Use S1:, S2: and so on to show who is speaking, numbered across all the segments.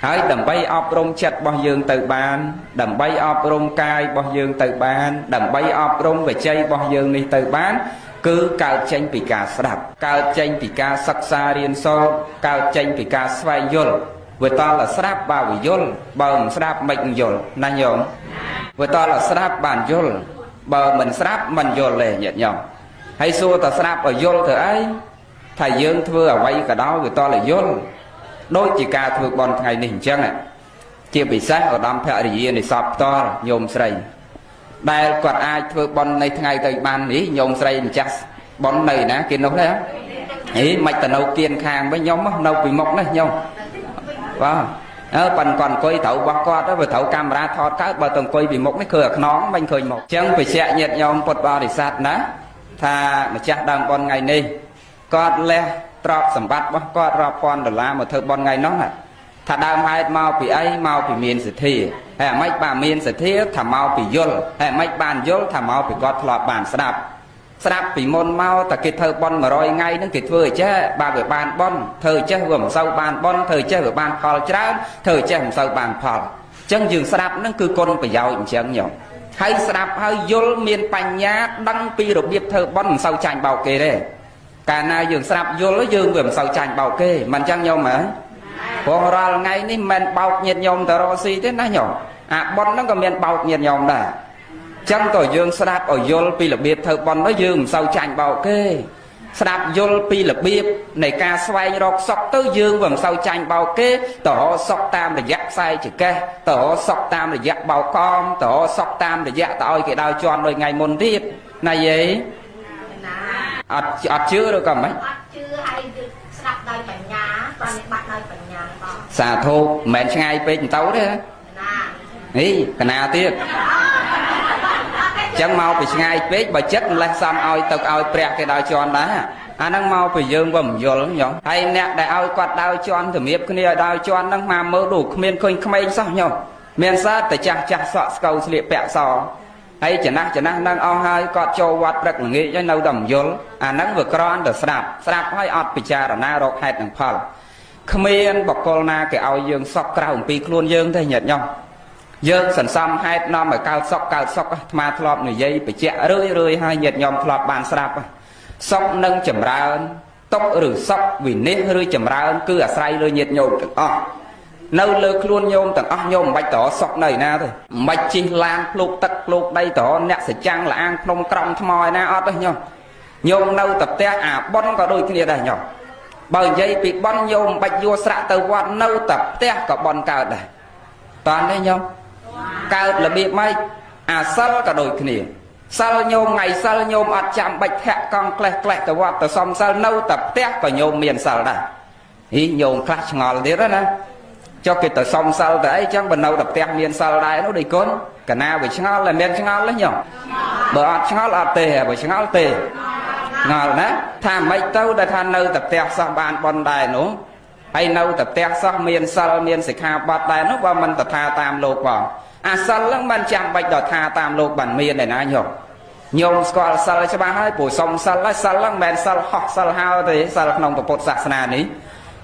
S1: ហើយដើម្បីអប់រំចិត្តរបស់យើងទៅបានដើម្បីអប់រំកាយរបស់យើងទៅបានដើម្បីអប់រំវិជ័យរបស់យើងនេះទៅបានគឺកើតចេញពីការស្ដាប់កើតចេញពីការសិក្សារៀនសូត្រកើតចេញពីការស្វែងយល់វាតល់តែស្ដាប់បើវាយល់បើមិនស្ដាប់មិនយល់ណាញោមវាតល់តែស្ដាប់បានយល់បើមិនស្ដាប់មិនយល់ទេញាតិញោមហើយសួរតែស្ដាប់ឲ្យយល់ទៅអីថាយើងធ្វើអ្វីក៏ដោយវាតល់តែយល់ដូចជាការធ្វើបន់ថ្ងៃនេះអញ្ចឹងជាពិសេសឧត្តមភរិយានៃសពផ្ទាល់ញោមស្រីដែលគាត់អាចធ្វើបន់នៅថ្ងៃទៅបាននេះញោមស្រីម្ចាស់បន់នៅណាគេនោះទេហីមិនទៅនៅគៀនខាងវិញញោមនៅពីមុខនេះញោមបាទប៉ិនគាត់អង្គុយត្រូវបោះគាត់ទៅត្រូវកាមេរ៉ាថតកើតបើទៅអង្គុយពីមុខនេះឃើញអាខ្នងមិនឃើញមុខអញ្ចឹងបច្ចៈញាតិញោមពុទ្ធបរិស័ទណាថាម្ចាស់ដើមបន់ថ្ងៃនេះគាត់លះទ្រព្យសម្បត្តិរបស់គាត់រាប់ពាន់ដុល្លារមកធ្វើបន់ថ្ងៃនោះថាដើមហេតុមកពីអីមកពីមានសទ្ធាហើយអាម៉េចបានមានសទ្ធាថាមកពីយល់ហើយអាម៉េចបានយល់ថាមកពីគាត់ធ្លាប់បានស្ដាប់ពីមុនមកតែគេធ្វើបន់100ថ្ងៃហ្នឹងគេធ្វើអីចេះបើវាបានបន់ធ្វើចេះវាមិនសូវបានបន់ធ្វើចេះវាបានផលច្រើនធ្វើចេះមិនសូវបានផលអញ្ចឹងយើងស្ដាប់ហ្នឹងគឺគុណប្រយោជន៍អញ្ចឹងញោមហើយស្ដាប់ហើយយល់មានបញ្ញាដឹងពីរបៀបធ្វើបន់មិនសូវចាញ់បោកគេទេកាលណាយើងស្ដាប់យល់យើងវាមិនសូវចាញ់បោកគេមិនអញ្ចឹងញោមហ៎ព្រោះរាល់ថ្ងៃនេះមិនមែនបោកញាតិញោមទៅរកស៊ីទេណាញោមអាបន់ហ្នឹងក៏មានបោកញាតិញោមដែរចឹងក៏យើងស្ដាប់ឲ្យយល់ពីរបៀបធ្វើបន់ទៅយើងមិនសូវចាញ់បោកគេស្ដាប់យល់ពីរបៀបនៃការស្វែងរកសុខទៅយើងមិនសូវចាញ់បោកគេតរសុខតាមរយៈខ្សែចកេះតរសុខតាមរយៈបោកកំតរសុខតាមរយៈទៅឲ្យគេដើរជន់ដូចថ្ងៃមុនទៀតណាយេអត់ជឿឬក៏មិនអត់ជឿហើយស្ដាប់ដោយបញ្ញាគាត់និបាត់ដោយបញ្ញាបងសាធុមិនមែនឆ្ងាយពេកទៅទេណានេះកណាទៀតចឹងមកពីឆ្ងាយពេកបើចិត្តម្លេះសំឲ្យទៅឲ្យព្រះគេដើរជន់ដែរអាហ្នឹងមកពីយើងវាមិនយល់ញោមហើយអ្នកដែលឲ្យគាត់ដើរជន់ជំរាបគ្នាឲ្យដើរជន់ហ្នឹងមកមើលដូចគ្មានឃើញក្មេងសោះញោមមានសើតែចាស់សក់ស្កូវស្លៀកពាក់សហើយចំណាស់ហ្នឹងអស់ហើយគាត់ចូលវត្តព្រឹកល្ងាចហើយនៅតែមិនយល់អាហ្នឹងវាគ្រាន់តែស្ដាប់ហើយអត់ពិចារណារកហេតុនិងផលគ្មានបកគលណាគេឲ្យយើងសក់ក្រៅអំពីខ្លួនយើងទេញាតិញោមយើងសន្សំហេតុនាំឲ្យកើតសុខអាត្មាធ្លាប់និយាយបញ្ជាក់រឿយហើយញាតិញោមធ្លាប់បានស្ដាប់សុខនឹងចម្រើនទុកឬសុខវិនិច្ឆ័យឬចម្រើនគឺអាស្រ័យលើញាតិញោមទាំងអស់នៅលើខ្លួនញោមទាំងអស់ញោមមិនបាច់តរសុខនៅណាទេមិនបាច់ជិះឡានភ្លុកទឹកភ្លុកដីតរអ្នកសចាំងលាងភ្នំក្រំថ្មឯណាអត់ទេញោមនៅតែផ្ទះអាប៉ុនក៏ដូចគ្នាដែរញោមបើនិយាយពីប៉ុនញោមមិនបាច់យកស្រាក់ទៅវត្តនៅតែផ្ទះក៏ប៉ុនកើតដែរតើទេញោមកើតរបៀបម៉េចអាសិលក៏ដូចគ្នាសិលញោមថ្ងៃសិលញោមអត់ចាំបាច់ធាក់កង់ក្លេះទៅវត្តទៅសំសិលនៅតែផ្ទះក៏ញោមមានសិលដែរញោមខ្លះឆ្ងល់ទៀតណាចុះគេទៅសំសិលទៅអីចឹងបើនៅតែផ្ទះមានសិលដែរនោះដូចគុណកណាវាឆ្ងល់តែមានឆ្ងល់ទេញោមបើអត់ឆ្ងល់អត់ទេបើឆ្ងល់ទេឆ្ងល់ណាថាមិនទៅដែលថានៅតែផ្ទះសោះបានបនដែរនោះហើយនៅតែផ្ទះសោះមានសិលមានសិក្ខាបទដែរនោះបើមិនទៅថាតាមលោកផងអាសិលហ្នឹងមិនចាំបាច់ដល់ថាតាមលោកបានមានឯណាញោមស្គាល់សិលច្បាស់ហើយព្រោះសុំសិលហើយសិលហ្នឹងមិនមែនសិលហោះសិលហៅទេសិលក្នុងពុទ្ធសាសនានេះ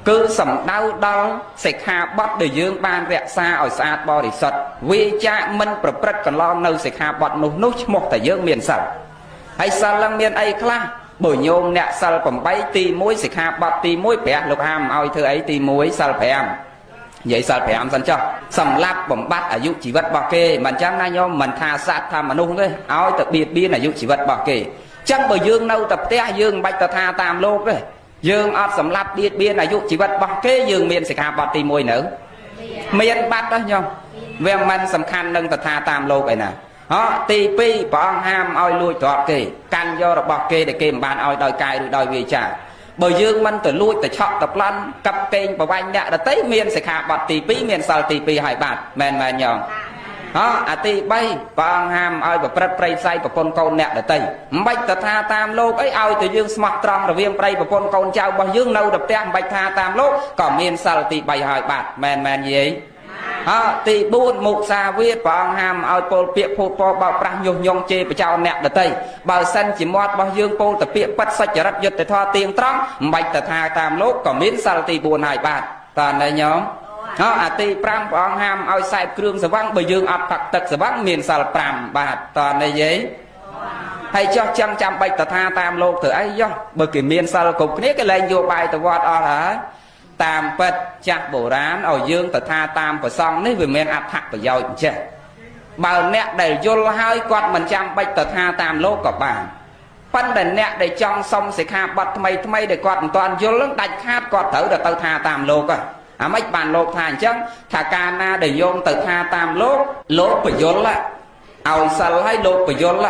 S1: គឺសំដៅដល់សិក្ខាបទដែលយើងបានរក្សាឲ្យស្អាតបរិសុទ្ធវាចាមិនប្រព្រឹត្តកន្លងនៅសិក្ខាបទនោះឈ្មោះតែយើងមានសិលហើយសិលហ្នឹងមានអីខ្លះបើញោមអ្នកសិល8ទី1សិក្ខាបទទី1ព្រះលោកហាមឲ្យធ្វើអីទី1សិល5និយាយសិល5សិនចុះសម្រាប់បំបត្តិអាយុជីវិតរបស់គេមិនអញ្ចឹងណាញោមមិនថាសត្វថាមនុស្សទេឲ្យទៅបៀតបៀនអាយុជីវិតរបស់គេអញ្ចឹងបើយើងនៅតែផ្ទះយើងមិនបាច់ទៅថាតាមលោកទេយើងអត់សម្លាប់បៀតបៀនអាយុជីវិតរបស់គេយើងមានសិក្ខាបទទី1នៅមានបាត់ណាញោមវាមិនសំខាន់នឹងទៅថាតាមលោកឯណាទី2ព្រះអង្គហាមឲ្យលួចទ្រព្យគេកាន់យករបស់គេដែលគេមិនបានឲ្យដោយកាយឬដោយវាចាបើយើងមិនទៅលួចទៅឆក់ទៅប្លន់កាប់កេងប្រវាញ់អ្នកដទៃមានសិក្ខាបទទី2មានសិលទី2ហើយបាទមែនញោមអាទី3ព្រះអង្គហាមឲ្យប្រព្រឹត្តប្រៃផ្សៃប្រពន្ធកូនអ្នកដទៃមិនបាច់ទៅថាតាមលោកអីឲ្យតែយើងស្មោះត្រង់រវាងប្រៃប្រពន្ធកូនចៅរបស់យើងនៅតែផ្ទះមិនបាច់ថាតាមលោកក៏មានសិលទី3ហើយបាទមែននិយាយទី4មុសាវាទព្រះអង្គហាមឲ្យពោលពាក្យភូតពរបោកប្រាស់ញុះញង់ជេរបចោលអ្នកដទៃបើសិនជាមាត់របស់យើងពោលតែពាក្យប៉ັດសច្ចរិតយុត្តិធម៌ទៀងត្រង់មិនបាច់ទៅថាតាមលោកក៏មានសិលទី4ហើយបាទតើណែញោម អាទី5ព្រះអង្គហាមឲ្យខ្សែគ្រឿងស្វាំងបើយើងអត់ផឹកទឹកស្វាំងមានសិល5បាទតើនិយាយហើយចោះចាំចាំបាច់តថាតាមលោកធ្វើអីចោះបើគេមានសិលគ្រប់គ្នាគេលែងយកបាយទៅវត្តអស់ហើយតាមពិតចាស់បុរាណឲ្យយើងតថាតាមប្រសងនេះវាមានអត្ថប្រយោជន៍អញ្ចឹងបើអ្នកដែលយល់ហើយគាត់មិនចាំបាច់តថាតាមលោកក៏បានប៉ុន្តែអ្នកដែលចង់សុំសិក្ខាបទថ្មីដែលគាត់មិនទាន់យល់នឹងដាច់ខាតគាត់ត្រូវទៅថាតាមលោកហ៎អាម៉េចបានលោកថាអញ្ចឹងថាកាលណាដែលយោមទៅថាតាមលោកបញ្យល់ឲ្យសិលឲ្យលោកបញ្យល់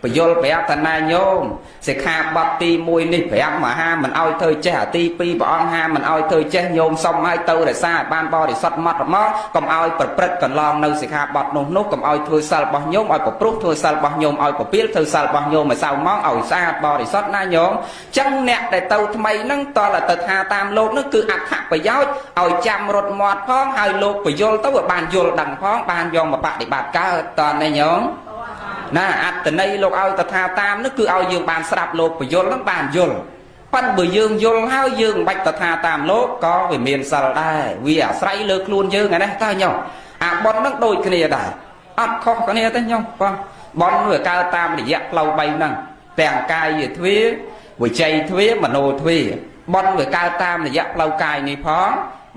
S1: បញ្យល់ប្រាប់ថាណាញោមសិក្ខាបទទី1នេះ5មហាមិនឲ្យធ្វើចេះអាទី2ព្រះអង្គហាមិនឲ្យធ្វើចេះញោមសុំឲ្យទៅរក្សាឲ្យបានបរិសុទ្ធម៉ត់មកកុំឲ្យប្រព្រឹត្តកន្លងនៅសិក្ខាបទនោះកុំឲ្យធ្វើសិលរបស់ញោមឲ្យប្រព្រឹត្តធ្វើសិលរបស់ញោមឲ្យពពាលធ្វើសិលរបស់ញោមឲ្យសៅម៉ងឲ្យស្អាតបរិសុទ្ធណាញោមចឹងអ្នកដែលទៅថ្មីហ្នឹងតើទៅថាតាមលោកនោះគឺអត្ថប្រយោជន៍ឲ្យចាំរត់មាត់ផងហើយលោកបញ្យល់ទៅឲ្យបានយល់ដឹងផងបានយកមកបដិបត្តិកើតតើណាញោមណាអត្តន័យលោកឲ្យតថាតាមនោះគឺឲ្យយើងបានស្ដាប់លោកបញ្យល់នឹងបានយល់ប៉ុន្តែបើយើងយល់ហើយយើងមិនបាច់តថាតាមលោកក៏វាមានសិលដែរវាអាស្រ័យលើខ្លួនយើងឯនេះតើញោមអាបុណ្យនឹងដូចគ្នាដែរអត់ខុសគ្នាទេញោមបងបុណ្យវាកើតតាមរយៈផ្លូវ3ហ្នឹងទាំងកាយទ្វាវិច័យទ្វាមโนទ្វាបុណ្យវាកើតតាមរយៈផ្លូវកាយនេះផង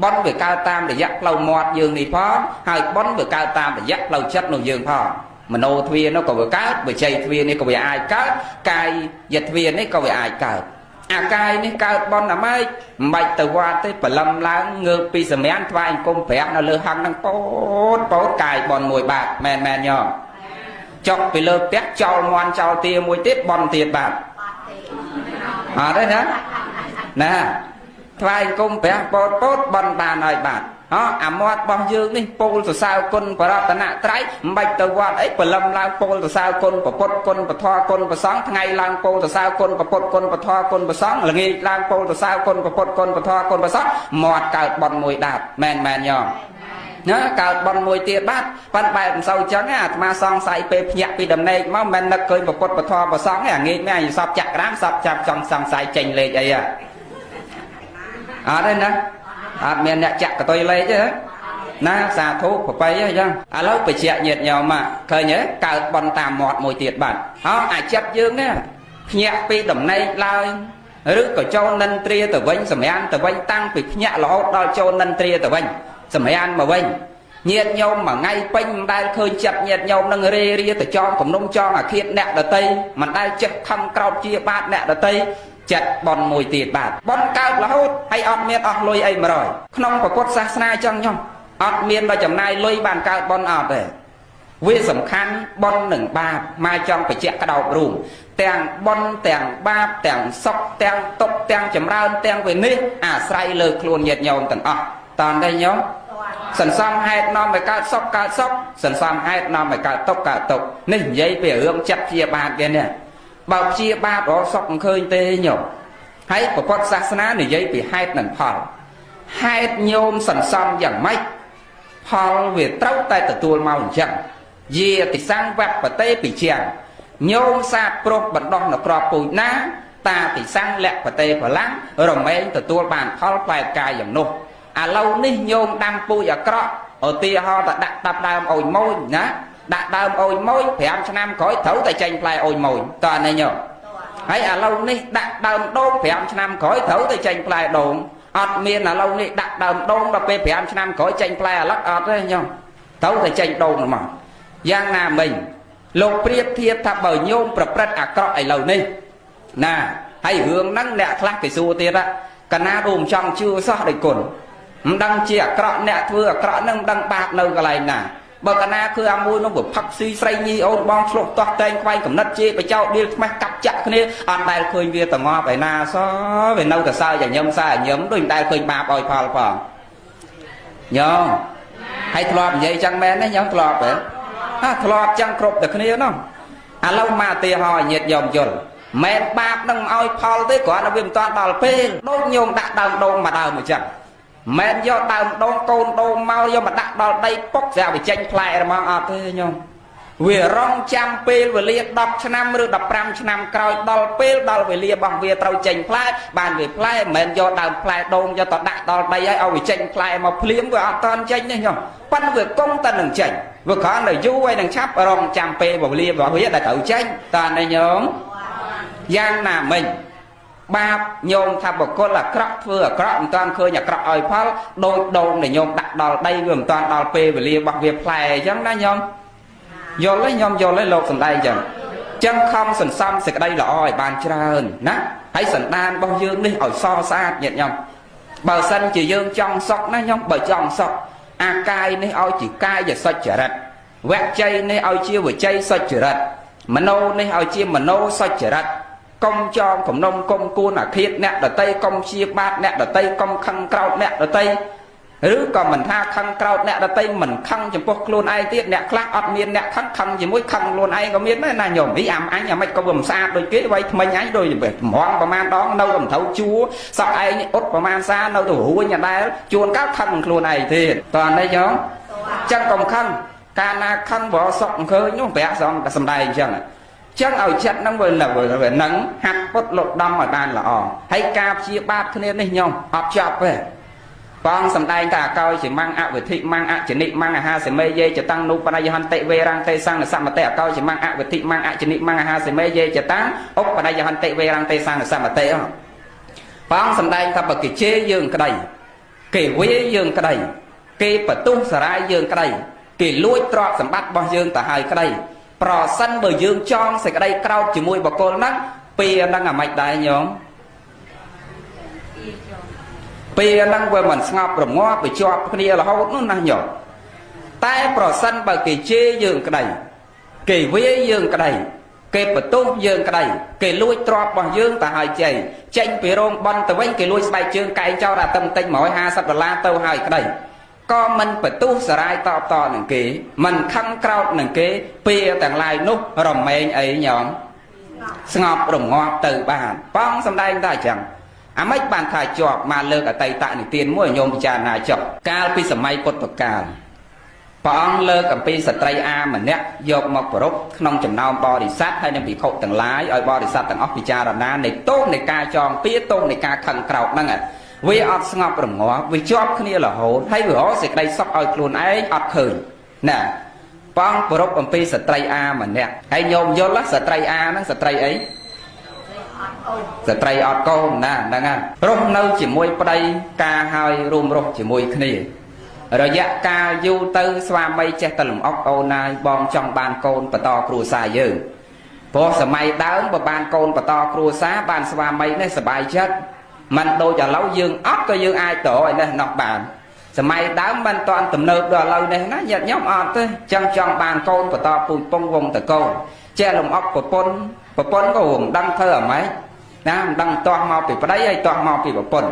S1: បុណ្យវាកើតតាមរយៈផ្លូវមាត់យើងនេះផងហើយបុណ្យវាកើតតាមរយៈផ្លូវចិត្តនោះយើងផងមโนទ្វានោះក៏វាកើតវិច័យទ្វានេះក៏វាអាចកើតកាយយទ្វានេះក៏វាអាចកើតអាកាយនេះកើតបន់អាម៉េចមិនបាច់ទៅវត្តទេបលឹមឡើងងើបពីសម្រានថ្វាយអង្គមប្រាក់នៅលើហឹងហ្នឹងពោតកាយបន់មួយបាទមែនញោមចុកពីលើផ្ទះចោលមន់ចោលទាមួយទៀតបន់ទៀតបាទអត់ទេណាថ្វាយអង្គមប្រាក់ពោតបន់បានហើយបាទអាមាត់របស់យើងនេះពោលសរសើរគុណបរតនត្រ័យមិនបាច់ទៅវត្តអីព្រលឹមឡើងពោលសរសើរគុណពុទ្ធគុណពធគុណប្រសង្ឃថ្ងៃឡើងពោលសរសើរគុណពុទ្ធគុណពធគុណប្រសង្ឃល្ងាចឡើងពោលសរសើរគុណពុទ្ធគុណពធគុណប្រសង្ឃមាត់កើតបន់មួយដាតមែនញោមណាកើតបន់មួយទៀតបាទប៉ុន្តែបែបមិនសូវចឹងអាត្មាសង្ស័យពេលភ្ញាក់ពីដំណេកមកមិននឹកឃើញពុទ្ធពធប្រសង្ឃអាងាកនេះអញសពចាក់ក្រាមសពចាប់ចង់សង្ស័យចេញលេខអីអត់ទេណាអត់មានអ្នកចាក់កតុយលេខទេណាសាធុប្របីអញ្ចឹងឥឡូវបច្ចៈញាតញោមមកឃើញទេកើតបន់តាមមាត់មួយទៀតបាទអាចិត្តយើងនេះភ្ញាក់ពីដំណេកឡើងឬក៏ចូលនិន្ទ្រាទៅវិញសម្រានទៅវិញតាំងពីភ្ញាក់រហូតដល់ចូលនិន្ទ្រាទៅវិញសម្រានមកវិញញាតញោមមួយថ្ងៃពេញមិនដែលឃើញចិត្តញាតញោមនឹងរេរាទៅចងគំនុំចងអាឃាតអ្នកដតីមិនដែលចេះខំក្រោតជាបាតអ្នកដតីចិត្តបន់មួយទៀតបាទបន់កើតរហូតហើយអត់មានអស់លុយអី100ក្នុងពុទ្ធសាសនាចឹងញោមអត់មានដល់ចំណាយលុយបានកើតបន់អត់ទេវាសំខាន់បន់និងបាបមកចង់បញ្ជាក់ក្តោបរួមទាំងបន់ទាំងបាបទាំងសុខទាំងទុក្ខទាំងចម្រើនទាំងវិនិច្ឆ័យអាស្រ័យលើខ្លួនញាតិញោមទាំងអស់តើទេញោមសន្សំហេតុនាំឲ្យកើតសុខសន្សំហេតុនាំឲ្យកើតទុក្ខនេះនិយាយពីរឿងចិត្តជាបាបគេនេះបើជាបាបរកសុខមិនឃើញទេញោមហើយពុទ្ធសាសនានិយាយពីហេតុនិងផលហេតុញោមសន្សំយ៉ាងម៉េចផលវាត្រូវតែទទួលមកអញ្ចឹងយាតិសង្វបតេពិជាញោមសាទព្រមបណ្ដោះនៅក្របពូជណាតាតិសង្លៈបតេបលាំងរមែងទទួលបានផលផ្លែផ្កាយយ៉ាងនោះឥឡូវនេះញោមដាំពូជអាក្រក់ឧទាហរណ៍តែដាក់តាប់ដើមអូនម៉ូចណាដាក់ដើមអូនម៉ូច5ឆ្នាំក្រោយត្រូវតែចេញផ្លែអូនម៉ូចតើនេះញោមហើយឥឡូវនេះដាក់ដើមដូង5ឆ្នាំក្រោយត្រូវតែចេញផ្លែដូងអត់មានឥឡូវនេះដាក់ដើមដូងដល់ពេល5ឆ្នាំក្រោយចេញផ្លែអាឡឹកអត់ទេញោមត្រូវតែចេញដូងមកយ៉ាងណាមិញលោកប្រៀបធៀបថាបើញោមប្រព្រឹត្តអាក្រក់ឥឡូវនេះណាហើយរឿងហ្នឹងអ្នកខ្លះគេសួរទៀតកណារួមចង់ជឿសោះដោយគុណមិនដឹងជាអាក្រក់អ្នកធ្វើអាក្រក់ហ្នឹងមិនដឹងបាបនៅកន្លែងណាបើកណាគឺអាមួយនោះប្រផឹកស៊ីស្រីញីអូនបងឆ្លុះតោះតែងខ្វែងកំណត់ជេរបចោដៀលខ្មាស់កាប់ចាក់គ្នាអត់ដែលឃើញវាតងប់ឯណាសោះវានៅតែសើចញឹមដូចមិនដែលឃើញបាបឲ្យផលផងញោមហើយធ្លាប់និយាយចឹងមែនទេញោមធ្លាប់ទេធ្លាប់ចឹងគ្រប់តែគ្នានោះឥឡូវមកទីឲ្យញាតញោមយល់មែនបាបនឹងឲ្យផលទេគ្រាន់តែវាមិនតាន់ដល់ពេលដូចញោមដាក់ដើមដូងមកដើមអញ្ចឹងមែនយកដើមដូងកូនដូងមកយកមកដាក់ដល់ដីពុកស្រាប់វាចេញផ្លែហ្មងអត់ទេញោម វារងចាំពេលវេលា10ឆ្នាំឬ15ឆ្នាំក្រោយដល់ពេលដល់វេលារបស់វាត្រូវចេញផ្លែបានវាផ្លែមិនមែនយកដើមផ្លែដូងយកទៅដាក់ដល់ដីហើយឲ្យវាចេញផ្លែមកភ្លាមវាអត់តាន់ចេញទេញោមប៉ុន្តែវាគង់តែនឹងចេញវាគ្រាន់តែយូរហើយនឹងឆាប់រងចាំពេលវេលារបស់វាដែលត្រូវចេញតើនេះញោមយ៉ាងណាមិញបាបញោមថាបកុលអាក្រក់ធ្វើអាក្រក់មិនតាន់ឃើញអាក្រក់ឲ្យផលដូចដូងដែលញោមដាក់ដល់ដីវាមិនតាន់ដល់ពេលវេលារបស់វាផ្លែអញ្ចឹងណាញោមយល់ទេញោមយល់ទេលោកសំដែងអញ្ចឹងខំសន្សំសេចក្តីល្អឲ្យបានច្រើនណាហើយសន្តានរបស់យើងនេះឲ្យសស្អាតញាតិញោមបើសិនជាយើងចង់សុខណាញោមបើចង់សុខអាកាយនេះឲ្យជាកាយសុចរិតវជ័យនេះឲ្យជាវជ័យសុចរិតមโนនេះឲ្យជាមโนសុចរិតកុំចងគំនុំកុំគួនអាឃាតអ្នកដតីកុំជាបាតអ្នកដតីកុំខឹងក្រោធអ្នកដតីឬក៏មិនថាខឹងក្រោធអ្នកដតីមិនខឹងចំពោះខ្លួនឯងទៀតអ្នកខ្លះអត់មានអ្នកខឹងជាមួយខឹងខ្លួនឯងក៏មានដែរណាញោមអីអាំអញអាមិនក៏វាមិនស្អាតដូចគេໄວថ្មិញអញដូចម្ងប្រមាណដងនៅមិនត្រូវជួសក់ឯងអ៊ុតប្រមាណសានៅទៅរួញអាដែលជួនកាលខឹងខ្លួនឯងទៀតតើនេះញោមចឹងកុំខឹងកាលណាខឹងបើសុកឃើញនោះប្រាក់សំដែងអញ្ចឹងចឹងឲ្យចិត្តហ្នឹងវានឹងហាត់ពុតលុតដំឲ្យបានល្អហើយការព្យាបាទគ្នានេះញោមអត់ចប់ទេបងសំដែងថាកោយជាម៉ាំងអវិធិម៉ាំងអចនិម៉ាំងអាហាសេមេយេចតាំងនុបនយហន្តិវេរាំងទេសੰសមតិអកោយជាម៉ាំងអវិធិម៉ាំងអចនិម៉ាំងអាហាសេមេយេចតាំងឧបនយហន្តិវេរាំងទេសੰសមតិបងសំដែងថាបើគេជេរយើងក្តីគេវាយយើងក្តីគេបន្ទុះសារាយយើងក្តីគេលួចទ្រព្យសម្បត្តិរបស់យើងទៅហើយក្តីប្រសិនបើយើងចងសេចក្តីក្រោធជាមួយបុគ្គលហ្នឹងពេលហ្នឹងអាម៉េចដែរញោមពេលហ្នឹងវាមិនស្ងប់រងាប់វាជាប់គ្នារហូតនោះណាញោមតែប្រសិនបើគេជេរយើងក្តីគេវាយយើងក្តីគេបន្ទោសយើងក្តីគេលួចទ្រព្យរបស់យើងទៅហើយចេញពីរោងបន់ទៅវិញគេលួចស្បែកជើងកែងចោលអាទឹមតិច$150ទៅហើយក្តីក៏មិនបន្ទុះសារាយតបតនឹងគេមិនខឹងក្រោធនឹងគេពេលទាំងឡាយនោះរមែងអីញោមស្ងប់រងាប់ទៅបានបងសំដែងតែអញ្ចឹងអាម៉េចបានថាជាប់មកលើកអតីតនិទានមួយញោមពិចារណាចុះកាលពីសម័យពុទ្ធកាលព្រះអង្គលើកអំពីស្ត្រីអាម្នាក់យកមកប្រពក្នុងចំណោមបរិស័ទហើយនឹងភិក្ខុទាំងឡាយឲ្យបរិស័ទទាំងអស់ពិចារណានៃទោសនៃការចងពៀទោសនៃការខឹងក្រោធហ្នឹងវាអត់ស្ងប់រងាប់វាជាប់គ្នារហូតហើយវារកសេចក្តីសុខឲ្យខ្លួនឯងអត់ឃើញណាព្រះអង្គប្រពអំពីស្ត្រីអាម្នាក់ហើយញោមយល់ស្ត្រីអាហ្នឹងស្ត្រីអីស្ត្រីអត់កូនណាហ្នឹងហើយរស់នៅជាមួយប្តីការហើយរួមរស់ជាមួយគ្នារយៈកាលយូរទៅស្វាមីចេះតែលំអុកអូនណាយបងចង់បានកូនបន្តគ្រួសារយើងព្រោះសម័យដើមបើបានកូនបន្តគ្រួសារបានស្វាមីនេះសប្បាយចិត្តមិនដូចឥឡូវយើងអត់ក៏យើងអាចតរឲ្យនេះណោះបានសម័យដើមមិនតាន់ទំនើបដល់ឥឡូវនេះណាញាតិញោមអត់ទេចឹងចង់បានកូនបន្តពូជពងវងតកូនចេះលំអុកប្រពន្ធក៏មិនដឹងធ្វើអ្មេចណាមិនដឹងតោះមកពីប្តីហើយតោះមកពីប្រពន្ធ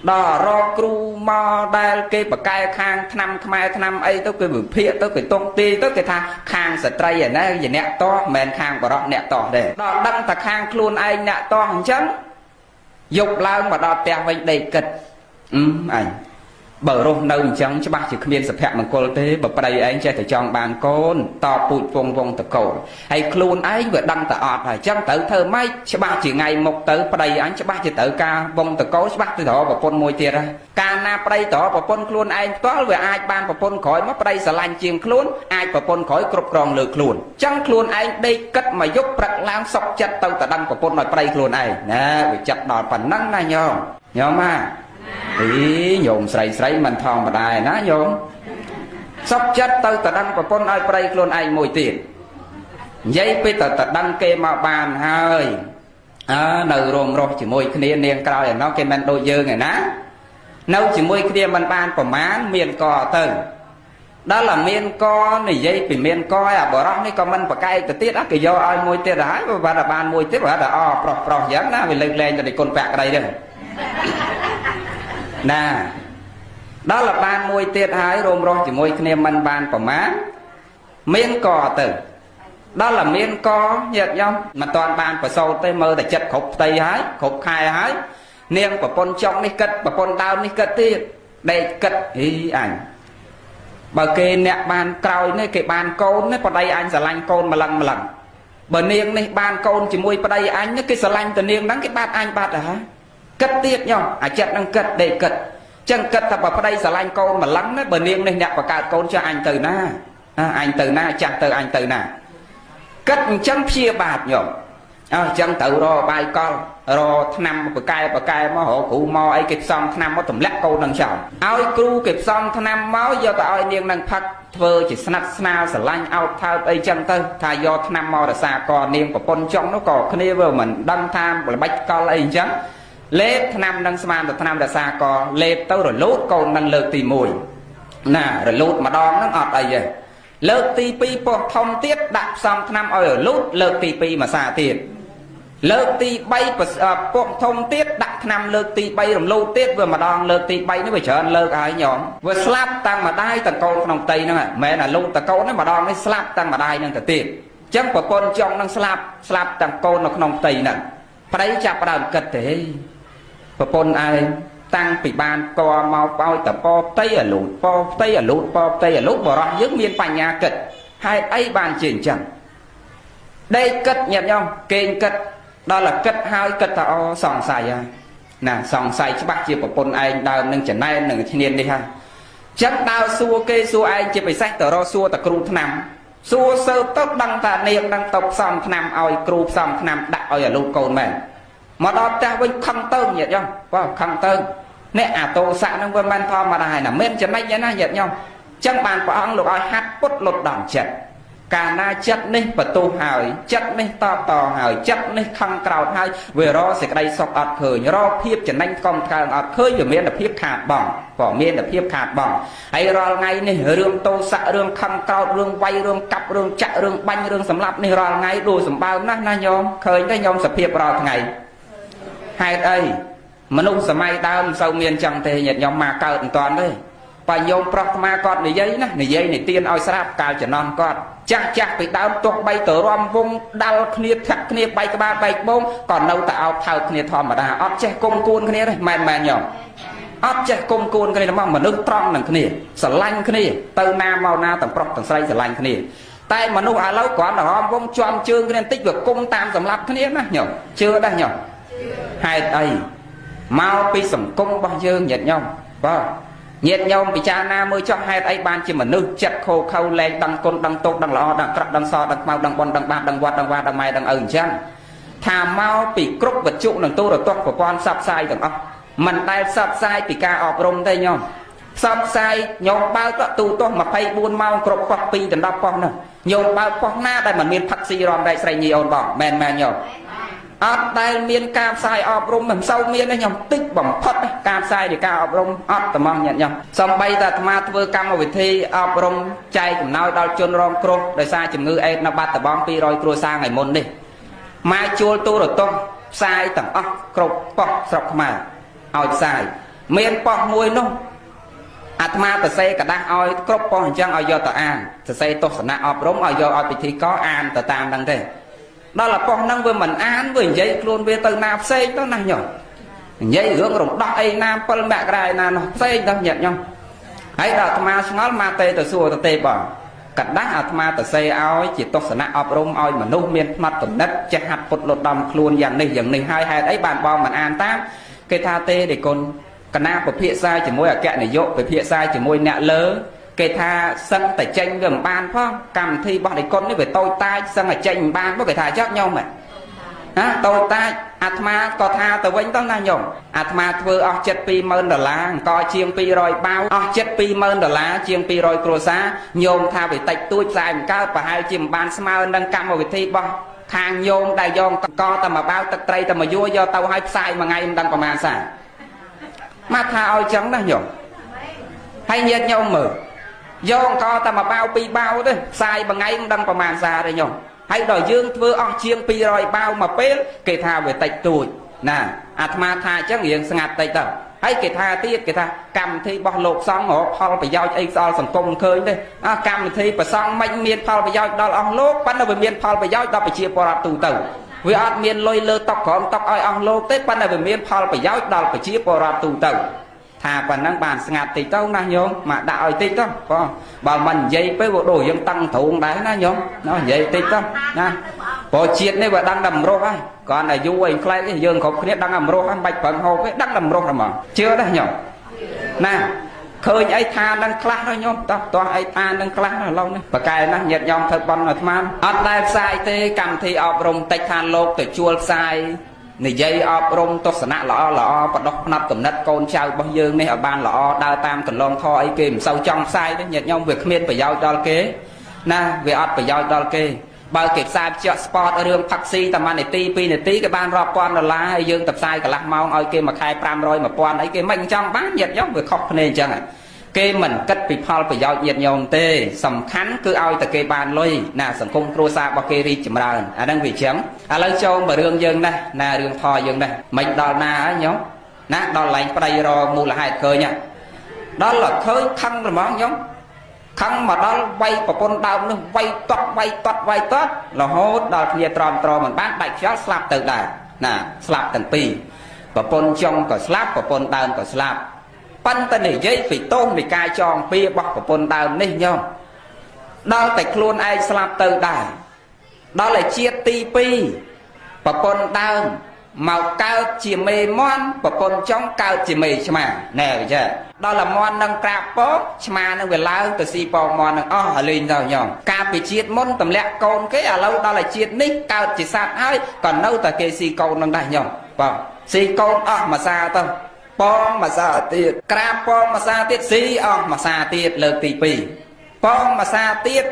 S1: ដល់រកគ្រូមកដែលគេបកកែខាងឆ្នាំខ្មែរឆ្នាំអីទៅគេវិភាគទៅគេតុងទីទៅគេថាខាងស្ត្រីឯណាជាអ្នកតោះមិនមែនខាងបរិសុទ្ធអ្នកតោះទេដល់ដឹងតែខាងខ្លួនឯងអ្នកតោះអញ្ចឹងយប់ឡើងមកដល់ផ្ទះវិញដេកគិតអញបើរស់នៅអញ្ចឹងច្បាស់ជាគ្មានសុភមង្គលទេបើប្តីឯងចេះតែចង់បានកូនតពូជពងវងតកូលហើយខ្លួនឯងវាដឹងតែអត់ហើយអញ្ចឹងត្រូវធ្វើម៉េចច្បាស់ជាថ្ងៃមុខទៅប្តីអញច្បាស់ជាត្រូវការវងតកូលច្បាស់ទៅរកប្រពន្ធមួយទៀតហើយកាលណាប្តីទៅរកប្រពន្ធខ្លួនឯងផ្ទាល់វាអាចបានប្រពន្ធក្រោយមកប្តីស្រឡាញ់ជាងខ្លួនអាចប្រពន្ធក្រោយគ្រប់គ្រងលើខ្លួនអញ្ចឹងខ្លួនឯងដេកគិតមកយប់ព្រឹកឡើងសុខចិត្តទៅតែដឹងប្រពន្ធឲ្យប្តីខ្លួនឯងណាវាចិត្តដល់ប៉ុណ្ណឹងណាញោមម៉ាញោមស្រីមិនធម្មតាណាញោមសុខចិត្តទៅតដឹងប្រពន្ធឲ្យប្តីខ្លួនឯងមួយទៀតនិយាយពីតដឹងគេមកបានហើយនៅរួមរស់ជាមួយគ្នានាងក្រោយឯណោះគេមិនដូចយើងឯណានៅជាមួយគ្នាមិនបានប្រមាណមានកទៅដល់តែមានកនិយាយពីមានកឲ្យអាបរោះនេះក៏មិនប្រកែកទៅទៀតគេយកឲ្យមួយទៀតហើយបើថាបានមួយទៀតបើថាប្រុសអញ្ចឹងណាវាលើកលែងទៅគុណពាក់ក្តីទេណាដល់បានមួយទៀតហើយរួមរស់ជាមួយគ្នាមិនបានប្រមាណមានកទៅដល់តែមានកញាតិញោមមិនតាន់បានប្រសូតទេមើលតែចិត្តគ្រប់ផ្ទៃហើយគ្រប់ខែហើយនាងប្រពន្ធចុងនេះគិតប្រពន្ធដើមនេះគិតទៀតដេកគិតអញ បើគេអ្នកបានក្រោយនេះគេបានកូននេះប្តីអញស្រឡាញ់កូនម្លឹងបើនាងនេះបានកូនជាមួយប្តីអញនេះគេស្រឡាញ់តែនាងហ្នឹងគេបាត់អញបាត់ហ่าគិតទៀតញោមអាចិត្តហ្នឹងគិតដេកគិតចឹងគិតថាបើប្តីស្រឡាញ់កូនម្លឹងណាបើនាងនេះអ្នកបង្កើតកូនចាស់អញទៅណាអញទៅណាចាស់ទៅអញទៅណាគិតអញ្ចឹងព្យាបាទញោមអញ្ចឹងទៅរកបាយកលរកថ្នាំបកែមករកគ្រូមកអីគេផ្សំថ្នាំមកទម្លាក់កូននឹងចោលឲ្យគ្រូគេផ្សំថ្នាំមកយកទៅឲ្យនាងនឹងផឹកធ្វើជាស្និទ្ធស្នាលស្រឡាញ់អោបថើបអីចឹងទៅថាយកថ្នាំមករសាកនាងប្រពន្ធចុងនោះក៏គ្នាវាមិនដឹងថាល្បិចកលអីអញ្ចឹងលេបថ្នាំនឹងស្មានទៅថ្នាំរសាកលេបទៅរលូតកូននឹងលើកទី1ណារលូតម្ដងហ្នឹងអត់អីទេលើកទី2ពោះធំទៀតដាក់ផ្សំថ្នាំឲ្យរលូតលើកទី2មួយសាទៀតលើកទី3ពុកធំទៀតដាក់ថ្នាំលើកទី3រំលោភទៀតវាម្ដងលើកទី3នេះវាច្រើនលើកហើយញោមវាស្លាប់តាំងម្ដាយទាំងកូនក្នុងផ្ទៃហ្នឹងមិនមែនអាលូតតកូននេះម្ដងនេះស្លាប់តាំងម្ដាយហ្នឹងទៅទៀតអញ្ចឹងប្រពន្ធចង់នឹងស្លាប់ទាំងកូននៅក្នុងផ្ទៃហ្នឹងប្តីចាប់ផ្ដើមគិតទេប្រពន្ធឯងតាំងពីបានកមកឲ្យតពផ្ទៃអាលូតផ្ទៃអាលូតផ្ទៃអាលូតបរោះយើងមានបញ្ញាគិតហេតុអីបានជាអញ្ចឹងដេកគិតញាតិញោមគេងគិតដល់តែគិតហើយគិតថាអូសង្ស័យហើយណាសង្ស័យច្បាស់ជាប្រពន្ធឯងដើមនឹងចំណែននឹងឈ្នាននេះហើយចឹងដើរសួរគេសួរឯងជាពិសេសទៅរកសួរតែគ្រូថ្នាំសួរសើទៅដឹងថានាងនឹងទៅផ្សំថ្នាំឲ្យគ្រូផ្សំថ្នាំដាក់ឲ្យអាលូតកូនមែនមកដល់ផ្ទះវិញខឹងទៅញាតិញោមបងខឹងទៅអ្នកអាតោស័កនឹងវាមិនធម្មតាណាមិនចំណេញទេណាញាតិញោមចឹងបានព្រះអង្គលោកឲ្យហាត់ពុតលុតដល់ចិត្តកាលណាចិត្តនេះបន្ទោសហើយចិត្តនេះតបតហើយចិត្តនេះខឹងក្រោធហើយវារកសេចក្តីសុខអត់ឃើញរកភាពចំណេញកំកើងអត់ឃើញវាមានតែភាពខាតបង់ក៏មានតែភាពខាតបង់ហើយរាល់ថ្ងៃនេះរឿងតោស័ករឿងខឹងក្រោធរឿងវាយរឿងកាប់រឿងចាក់រឿងបាញ់រឿងសម្លាប់នេះរាល់ថ្ងៃដូចសម្បើមណាស់ណាញោមឃើញទេញោមសភាពរាល់ថ្ងៃហេតុអីមនុស្សសម័យដើមមិនសូវមានចឹងទេញាតិញោមមកកើតមិនតាន់ទេបើញោមប្រុសថ្មគាត់និយាយណានិយាយនិទានឲ្យស្រាប់កាលចំណន់គាត់ចាស់ពីដើមទោះបីទៅរំវងដាល់គ្នាធាក់គ្នាបែកក្បាលបែកបងក៏នៅតែអោបថើបគ្នាធម្មតាអត់ចេះគុំគួនគ្នាទេមែនញោមអត់ចេះគុំគួនគ្នាមកមនុស្សត្រង់នឹងគ្នាស្រឡាញ់គ្នាទៅណាមកណាទាំងប្រុសទាំងស្រីស្រឡាញ់គ្នាតែមនុស្សឥឡូវគ្រាន់តែរំវងជាប់ជើងគ្នាបន្តិចវាគុំតាមសម្លាប់គ្នាណាញោមជឿដែរញោមហេតុអីមកពីសង្គមរបស់យើងញាតិញោមបាទញាតិញោមពិចារណាមើលចុះហេតុអីបានជាមនុស្សចិត្តខូខើលែងដឹងគុណដឹងទោសដឹងល្អដឹងក្រក់ដឹងសដឹងខ្មៅដឹងបន់ដឹងបាបដឹងវត្តដឹងវាដឹងម៉ែដឹងឪអញ្ចឹងថាមកពីគ្រប់វត្ថុនិងទូរទស្សន៍ប្រព័ន្ធផ្សព្វផ្សាយទាំងអស់មិនដែលផ្សព្វផ្សាយពីការអប់រំទេញោមផ្សព្វផ្សាយញោមបើកទូរទស្សន៍24ម៉ោងគ្រប់ប៉ុស្តិ៍2ដល់10ប៉ុស្តិ៍នោះញោមបើកប៉ុស្តិ៍ណាដែលមិនមានផឹកស៊ីរំដែកស្រីញីអូនបងមែនញោមអត់ដែលមានការផ្សាយអប់រំមិនសូវមានទេខ្ញុំតិចបំផុតការផ្សាយនៃការអប់រំអត់ត្មងញាតិញោមសំបីតែអាត្មាធ្វើកម្មវិធីអប់រំចែកចំណោយដល់ជនរងគ្រោះដោយសារជំងឺអេដនៅបាត់ដំបង200គ្រួសារថ្ងៃមុននេះមកជួលទូរទស្សន៍ផ្សាយទាំងអស់គ្រប់ប៉ុស្តិ៍ស្រុកខ្មែរឲ្យផ្សាយមានប៉ុស្តិ៍មួយនោះអាត្មាសរសេរกระดาษឲ្យគ្រប់ប៉ុស្តិ៍អញ្ចឹងឲ្យយកទៅអានសរសេរទស្សនៈអប់រំឲ្យយកឲ្យពិធីករអានទៅតាមហ្នឹងទេដល់តែប៉ុស្តិ៍ហ្នឹងវាមិនអានវានិយាយខ្លួនវាទៅណាផ្សេងទៅណាញោមនិយាយរឿងរំដោះអីណា7មករាឯណានោះផ្សេងទៅញាតិញោមហើយដល់អាត្មាឆ្ងល់មកទេទៅសួរទៅទេបងកដាស់អាត្មាទៅសេឲ្យជាទស្សនៈអប់រំឲ្យមនុស្សមានផ្នត់គំនិតចេះហាត់ពុតលត់ដំខ្លួនយ៉ាងនេះហើយហេតុអីបានបងមិនអានតាមគេថាទេដេគុណកណាពិភាក្សាជាមួយអគ្គនាយកពិភាក្សាជាមួយអ្នកលើគេថាសឹងតែចេញវាមិនបានផងកម្មវិធីរបស់ដេគុណនេះវាតូចតាចសឹងតែចេញមិនបានមកគេថាចុះញោមហ៎តូចតាចអាត្មាក៏ថាទៅវិញទៅណាញោមអាត្មាធ្វើអស់ចិត្ត$20000អង្គជាង200បាវអស់ចិត្ត$20000ជាង200គ្រួសារញោមថាវាតិចតួចផ្សាយមិនកើតប្រហែលជាមិនបានស្មើនឹងកម្មវិធីរបស់ខាងញោមដែលយកកតែមកបាវទឹកត្រីតែមកយួរយកទៅឲ្យផ្សាយមួយថ្ងៃមិនដឹងប្រហែលសារមកថាឲ្យចឹងណាញោមហើយញាតិញោមមើលយកអង្គតែមកបាវ2បាវទេផ្សាយមួយថ្ងៃមិនដឹងប្រហែលសារទេញោមហើយដល់យើងធ្វើអស់ជាង200បាវមកពេលគេថាវាតិចតួចណាអាត្មាថាអញ្ចឹងរៀងស្ងាត់តិចទៅហើយគេថាទៀតគេថាកម្មវិធីរបស់លោកសង្ឃរកផលប្រយោជន៍អីស្អល់សង្គមឃើញទេកម្មវិធីប្រសង់មិនមានផលប្រយោជន៍ដល់អស់លោកប៉ុន្តែវាមានផលប្រយោជន៍ដល់ប្រជាពលរដ្ឋទូទៅវាអត់មានលុយលើតុក្រោមតុកឲ្យអស់លោកទេប៉ុន្តែវាមានផលប្រយោជន៍ដល់ប្រជាពលរដ្ឋទូទៅ thà phần năng bàn ngạt tí tao na nhôm mà đạo tí tao có bảo mình dây với bộ đồ dân tăng thủ đấy na nhôm nó dây tí tao na bộ chiết này và đang đầm rô ai còn là du anh khai cái dương không biết đang đầm rô anh bạch phần hồ cái đang đầm rô mà chưa đấy nhôm nè khơi ấy tha đang class thôi nhôm tao to ấy tha đang class là lâu này và cái nó nhiệt nhom thật bắn là tham ở đây sai thế cầm thì ọp rồng tách than lô từ chua sai này dây ọp rồng tốt sẵn lọ bắt đọc nắp cầm nđất con trao bao nhiêu này ở ban lọ đào tam cần long tho ấy kìm sâu trong sai đấy nhiệt nhom việc miên phải giao đo kế nè về ọp phải giao đo kế bao kịp sai chợ sport ở đường taxi tầm này tí cái ban rọp quan là lá hay dương tập sai cả lạc mau ơi kia mà khai pram rồi mà quan ấy kia mình trong bán nhiệt nhom vừa khóc nên chẳng ạ kê mình cất bị phao phải giao nhiệt nhom tê sầm khánh cứ ao từ kê bàn lôi nè sầm cung cua sa bao kê ri chìm ra đang vị trắng lấy châu mà đường dương đây nè đường thò dương đây mình đòi na á nhóm nè đòi lạnh vào đây rồi mua là hai khơi nha đó là khơi khăn rồi món nhóm khăn mà đó vay của con đau nó vay toát là hốt đòi kia tròn mình bán đại chó slap từ đây nè slap từng pi và con trong có slap của con đau có slap pan ta để dây phải tôn để cài tròn bia bọc của con đào này nhau đó tại luôn ai slap từ đài đó là chia ti pi và con đào màu cao chỉ mê mon và con trong cao chỉ mê chma nè chưa đó là mon nâng cạp bó chma nó về lao từ si bò mon nâng lên rồi nhau cạp bị chiết môn tầm lẹ con cái ở lâu đó là chiết nick cao chỉ sát hơi còn đâu tại cái si con nâng đại nhau vâng si con mà xa tao bom mà xa tiệt crab bom mà xa tiệt si mà xa tiệt lợt tì pì bom mà xa tiệt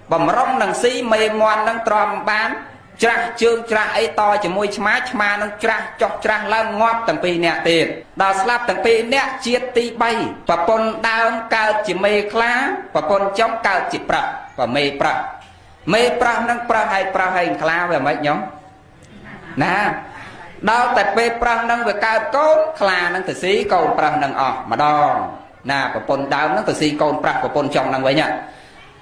S1: bầm rong nằng si mê moan nằng tròn bán tra chương tra ấy to chỉ môi chma nằng tra chọc tra lan ngót tầng pi nè tiệt đào slap tầng pi nè chiết ti bay và pon đào cao chỉ mê khá và pon chống cao chỉ pra và mê pra nằng pra hay khá về mấy nhóm nè đau tại pe prang năng về cao côn khla năng từ xí côn prang năng mà đo nà và pôn đau năng từ xí côn prang và pôn trong năng vậy nhá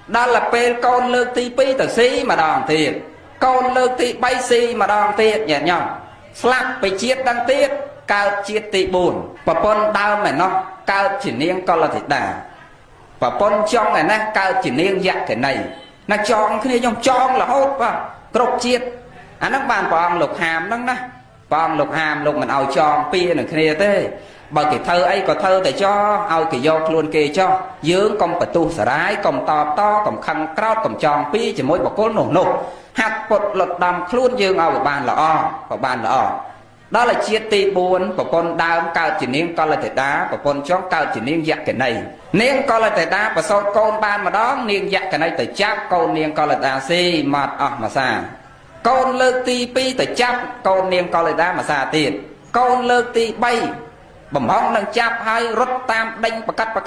S1: đó là pe côn lơ ti pi từ xí mà đòn thiệt côn lơ ti bay xí mà đòn thiệt nhẹ nhau slapไปchiết đăng tiết cao chiết ti buồn và pôn đau mà nó cao chỉ niên con là thịt đà và pôn trong này nè cao chỉ niên dạng cái này nó tròn cái này trong tròn là hốt vào cột chiết nó bàn vào lục hàm năng nè con lục hàm lục mình ao cho pia này kia thế bởi cái thơ ấy có thơ để cho ao cái do luôn kê cho dưỡng công phải tu xả rái công to công khăn cao công tròn pia chỉ mỗi một cốt nổ hạt bột lột đầm luôn dương ao bàn là đó là chia ti buồn của con đau cao chỉ niên con là thể đá của con chó cao chỉ niên dạng cái này niên con là thể đá và sau con ban mà đó niên dạng cái này tới chắc con niên con là đá si mặt mà xa con lơ ti pi tới chắp con niềng con lại đá mà xa tiền con lơ ti bay bẩm hong đang chắp hai rốt tam đánh và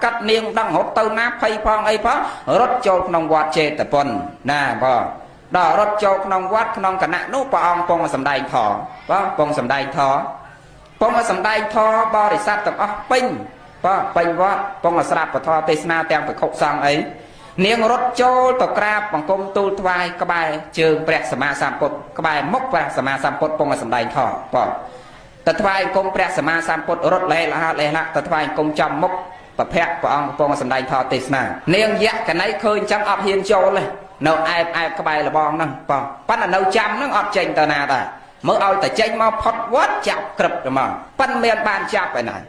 S1: cắt niềng đang hốt tàu náp hay phong ấy phó rốt cho nông quạt chê tập phần nè vợ đó rốt cho nông quạt nông cả nạn nút phong phong mà sầm đai thỏ phong sầm đai thỏ bo để sát tập pin vợ phong là sạp và thọ tê na tem phải khóc sang ấy niềng rốt cho tàu crab bằng công tu vai các bài trường bẹt sầm sam cột các bài mốc và sầm sam cột phong là sầm đai thỏ tật vai công bẹt sầm sam cột rốt lẹ là tật vai công chăm mốc và pẹt của ông phong là sầm đai thỏ tê na niềng dạ cái này khơi chăm ấp hiền châu này nấu ai các bài là bong nè bắt là nấu chăm nó ấp chanh tờ nào ta mới ao tại chanh mau phật quát chạm cập rồi mà pan miền ban chạm vậy này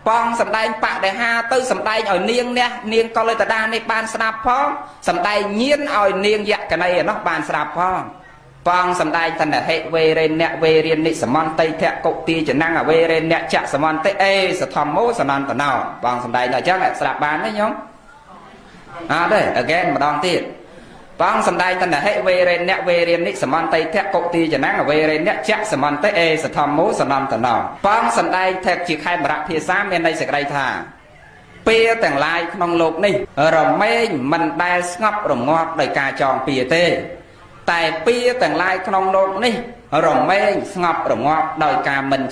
S1: phong sầm đai bạ để ha tư sầm đai ở niêng nè niêng con lên ta đa này ban sạp phong sầm đai nhiên ở niêng dạ cái này nó ban sạp phong sầm đai thành là hệ về ren nè về riêng nị sầm mòn tây thẹn cục ti chỉ năng ở về ren nè chạ sầm mòn tây e sầm thầm mố sầm non tận nào phong sầm đai là chắc là sạp ban đấy nhóm đây again mà đòn tiệt phong sầm đai thành là hệ về ren nè về riêng nị sầm mòn tây thẹn cục ti chỉ năng ở về ren nè chạ sầm mòn tây e sầm thầm mố sầm non tận nào phong sầm đai thẹn chỉ khai mà rạp phía xa bên đây sẽ đây thà pia tàng lai không lục đi rồi mê mình đai ngọc rồi ngọt đời cà tròn pia tê tại pia tàng lai không lục đi rồi mê ngọc rồi ngọt đời cà mình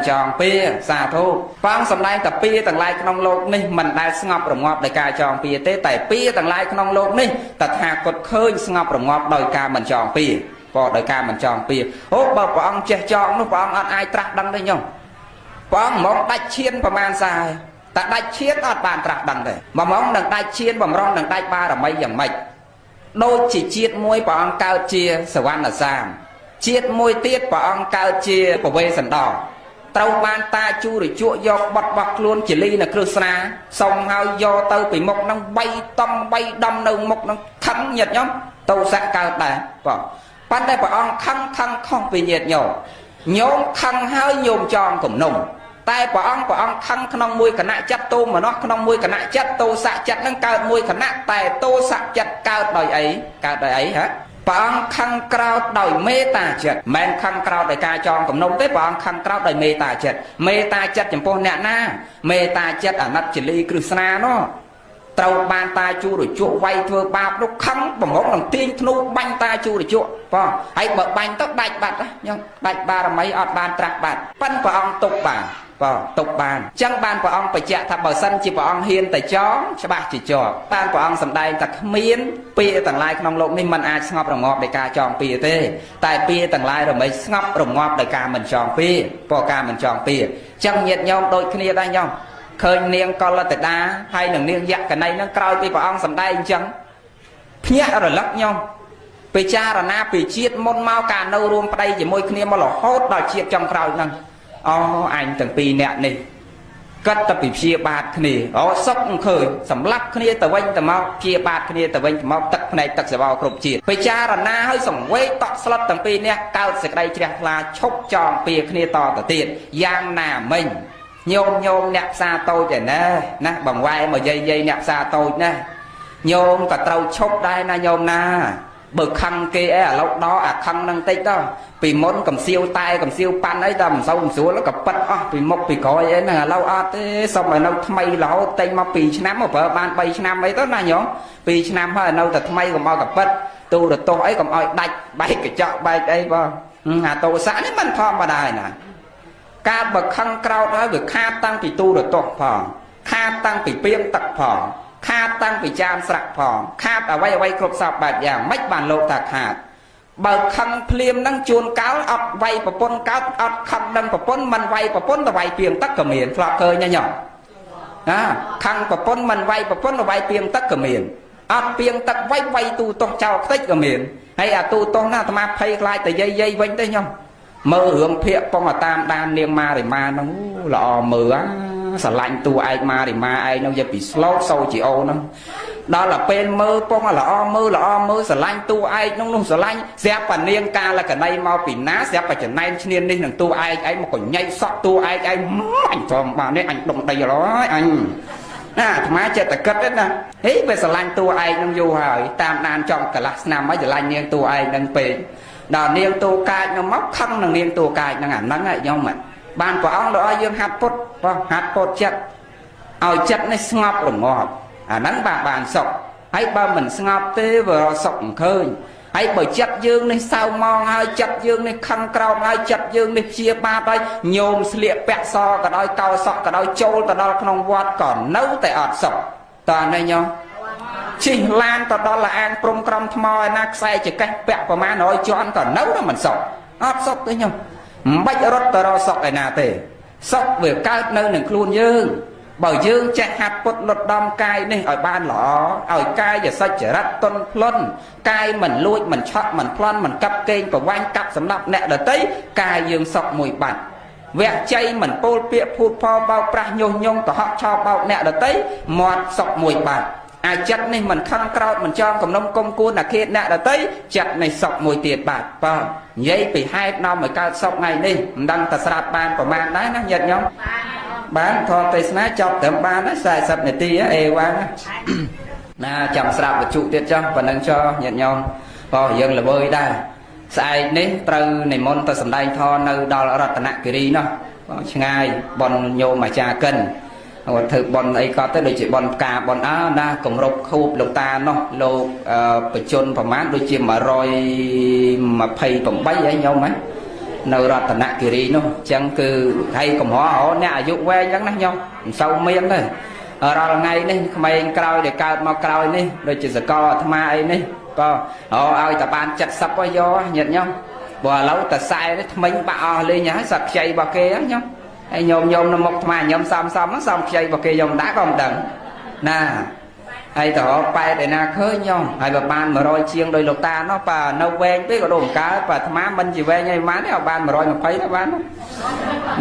S1: tròn pia xà thu phong sầm đai tập pia tàng lai không lục đi mình đai ngọc rồi ngọt đời cà tròn pia tê tại pia tàng lai không lục đi tật hà cột khơi ngọc rồi ngọt đời cà mình tròn pia có đời cà mình tròn pia hốt bảo ông che tròn nó bảo ông ai trắc đăng đây nhung បងហ្មងដាច់ឈានប្រមាណសាយតែដាច់ឈានអត់បានត្រាស់ដឹងទេហ្មងនឹងដាច់ឈានបំរុងនឹងដាច់បារមីយ៉ាងម៉េចដូចជាជាតិមួយព្រះអង្គកើតជាសវណ្ណសាមជាតិមួយទៀតព្រះអង្គកើតជាពវេសន្តរត្រូវបានតាជូរជក់យកបត់បោះខ្លួនជាលីនៅគ្រឹះស្នាសុំហើយយកទៅពីមុខនឹង3តំ3ដំនៅមុខនឹងខឹងញាតិញោមទោសៈកើតដែរបងប៉ុន្តែព្រះអង្គខឹងខុសពីញាតិញោមញោមខឹងហើយញោមចងគំនុំតែព្រះអង្គខឹងក្នុងមួយគណៈចិត្តទោមនោះក្នុងមួយគណៈចិត្តទោសៈចិត្តនឹងកើតមួយគណៈតែទោសៈចិត្តកើតដោយអីហ៎ព្រះអង្គខឹងក្រោធដោយមេត្តាចិត្តមិនខឹងក្រោធដោយការចងគំនុំទេព្រះអង្គខឹងក្រោធដោយមេត្តាចិត្តចំពោះអ្នកណាមេត្តាចិត្តអាណិតជាលីគ្រឹះស្នានោះត្រូវបានតាជូរជក់វាយធ្វើបាបនោះខឹងបំរុងនឹងទាញធ្នូបាញ់តាជូរជក់បងហើយបើបាញ់ទៅដាច់បាត់ខ្ញុំដាច់បារមីអត់បានត្រាស់បាត់ប៉ិនព្រះអង្គទុកបានទុកបានអញ្ចឹងបានព្រះអង្គបញ្ជាក់ថាបើសិនជាព្រះអង្គហ៊ានតែចងច្បាស់ជាជាប់បានព្រះអង្គសម្ដែងថាគ្មានពាក្យទាំងឡាយក្នុងโลกនេះមិនអាចស្ងប់រងាប់ដោយការចងពាក្យទេតែពាក្យទាំងឡាយរមែងស្ងប់រងាប់ដោយការមិនចងពាក្យព្រោះការមិនចងពាក្យអញ្ចឹងញាតិញោមដូចគ្នាដែរញោមឃើញនាងកលតតាហើយនឹងនាងយកណីនឹងក្រោយពីព្រះអង្គសម្ដែងអញ្ចឹងភ្ញាក់រលឹកញោមពិចារណាពីជាតិមុនមកការនៅរួមប្តីជាមួយគ្នាមករហូតដល់ជាតិចុងក្រោយហ្នឹងអូអញទាំងពីរអ្នកនេះកិត្តទៅពីព្យាបាទគ្នាសុខឃើញសម្លាប់គ្នាទៅវិញទៅមកព្យាបាទគ្នាទៅវិញទៅមកទឹកភ្នែកទឹកសវោគ្រប់ជាតិពិចារណាឲ្យសង្វេគតក់ស្លុតទាំងពីរអ្នកកើតសេចក្តីជ្រះថ្លាឈប់ចងពៀគ្នាតទៅទៀតយ៉ាងណាមិញញោមអ្នកផ្សារតូចឯណាបង្វែមកយាយអ្នកផ្សារតូចណាញោមក៏ត្រូវឈប់ដែរណាញោមណាបើខឹងគេឥឡូវដល់អាខឹងនឹងតិចទៅពីមុនកំសៀវតែកំសៀវប៉ាន់អីតែមិនសូវមិនស្រួលក៏ប៉ិតអស់ពីមុខពីក្រោយអីហ្នឹងឥឡូវអត់ទេសុំឲ្យនៅថ្មីរហូតតែមក2ឆ្នាំមកប្រើបាន3ឆ្នាំអីទៅណាញោម2ឆ្នាំហើយនៅតែថ្មីកុំឲ្យកប៉ិតទូរទស្សន៍អីកុំឲ្យដាច់បែកកញ្ចក់បែកអីបងអាទោសៈនេះមិនធម្មតាណាការបើខឹងក្រោតហើយវាខាតតាំងពីទូរទស្សន៍ផងខាតតាំងពីពាងទឹកផងខាតតាំងពីចានស្រាក់ផងខាតអ្វីគ្រប់សពបែបយ៉ាងមិនបានលោកថាខាតបើខឹងភ្លាមនឹងជួនកោលអត់វាយប្រពន្ធកោតអត់ខឹងនឹងប្រពន្ធមិនវាយប្រពន្ធទៅវាយពាងទឹកក៏មានធ្លាប់ឃើញញ៉ោមខឹងប្រពន្ធមិនវាយប្រពន្ធទៅវាយពាងទឹកក៏មានអត់ពាងទឹកវាយទូទោះចោលខ្ទេចក៏មានហើយអាទូទោះណាអាត្មាភ័យខ្លាចតែយាយវិញទេញ៉ោមមើលរឿងភាកពងតាមដាននាងម៉ារីម៉ាហ្នឹងល្អមើលស្រឡាញ់តួឯកម៉ារីម៉ាឯងហ្នឹងយកពីស្លូតសូជីអូហ្នឹងដល់តែពេលមើលពងល្អមើលស្រឡាញ់តួឯកហ្នឹងនោះស្រឡាញ់ស្រាប់ប៉ានាងកាលកណីមកពីណាស្រាប់ប៉ចំណែនឈ្នាននេះនឹងតួឯកឯងមកកញ្ញៃសក់តួឯកឯងអញត្រង់បាននេះអញដុំដីរហហើយអញណាអាត្មាចិត្តតែគិតទេណាហេវាស្រឡាញ់តួឯកហ្នឹងយូរហើយតាមដានចំកន្លះឆ្នាំហើយស្រឡាញ់នាងតួឯកហ្នឹងពេកដល់នាងតួកាចនឹងមកខឹងនឹងនាងតួកាចនឹងអាហ្នឹងខ្ញុំបានព្រះអង្គលោកឲ្យយើងហាត់ពុតហាត់ពុតចិត្តឲ្យចិត្តនេះស្ងប់រងាប់អាហ្នឹងបានសុខហើយបើមិនស្ងប់ទេវាសុខមិនឃើញហើយបើចិត្តយើងនេះសៅម៉ងហើយចិត្តយើងនេះខឹងក្រោមហើយចិត្តយើងនេះព្យាបាទហើយញោមស្លៀកពាក់សក៏ដោយកោសក់ក៏ដោយចូលទៅដល់ក្នុងវត្តក៏នៅតែអត់សុខតើនេះញោមជិះឡានទៅដល់លានព្រំក្រំថ្មឯណាខ្សែចកេះពាក់ប្រមាណ100ជាន់ក៏នៅតែមិនសុខអត់សុខទេញោមមិនបាច់រត់ទៅរកសុខឯណាទេសុខវាកើតនៅនឹងខ្លួនយើងបើយើងចេះហាត់ពុតលុតដំកាយនេះឲ្យបានល្អឲ្យកាយសច្ចរិតទន់ភ្លន់កាយមិនលួចមិនឆក់មិនប្លន់មិនកាប់កេងប្រវាញ់កាប់សម្លាប់អ្នកដទៃកាយយើងសុខមួយបាត់វគ្គជ័យមិនពោលពាក្យភូតផលបោកប្រាស់ញុះញង់កុហកឆោបបោកអ្នកដទៃមាត់សុខមួយបាត់អាចិត្តនេះមិនខឹងក្រោធមិនចងកំណុំគុំគួនអាឃាតអ្នកដទៃចិត្តនេះសុខមួយទៀតបាទបាទនិយាយពីហេតុនាំឲ្យកើតសុខថ្ងៃនេះមិនដឹងតែស្រាប់បានប្រមាណដែរណាញាតិញោមបានធម៌ទេសនាចប់ត្រឹមបាន40នាទីអេវ៉ាណាចាំស្រាប់វត្ថុទៀតចុះប៉ុណ្ណឹងចុះញាតិញោមក៏យើងល្វើយដែរស្អែកនេះត្រូវនិមន្តទៅសម្ដែងធម៌នៅដល់រតនគិរីនោះឆ្ងាយបនញោមអាចារ្យកិនគាត់ធ្វើបនអីក៏ទៅដូចជាបនផ្កាបនណាគម្រប់ខូបលោកតានោះលោកបជនប្រមាណដូចជា128ហើយញោមហ៎នៅរតនគិរីនោះអញ្ចឹងគឺហើយកំហរអ្នកអាយុវែងអញ្ចឹងណាញោមមិនសូវមានទេរាល់ថ្ងៃនេះក្មេងក្រោយដែលកើតមកក្រោយនេះដូចជាសកលអាត្មាអីនេះក៏ឲ្យតែបាន70ហើយយកញាតិញោមបើឥឡូវតែ40នេះថ្មិញបាក់អស់លេងហើយសត្វខ្ចីរបស់គេញោម ហើយញោមនៅមុខថ្មញោមសំខ្ចីរបស់គេញោមដាក់ក៏មិនដឹងណាហើយតើប៉ែតឯណាឃើញញោមហើយបើបាន100ជាងដោយលោកតានោះប៉ានៅវែងពេកក៏ដូចកើប៉ាអាត្មាមិនជាវែងឲ្យបានទេឲ្យបាន120ទៅបាន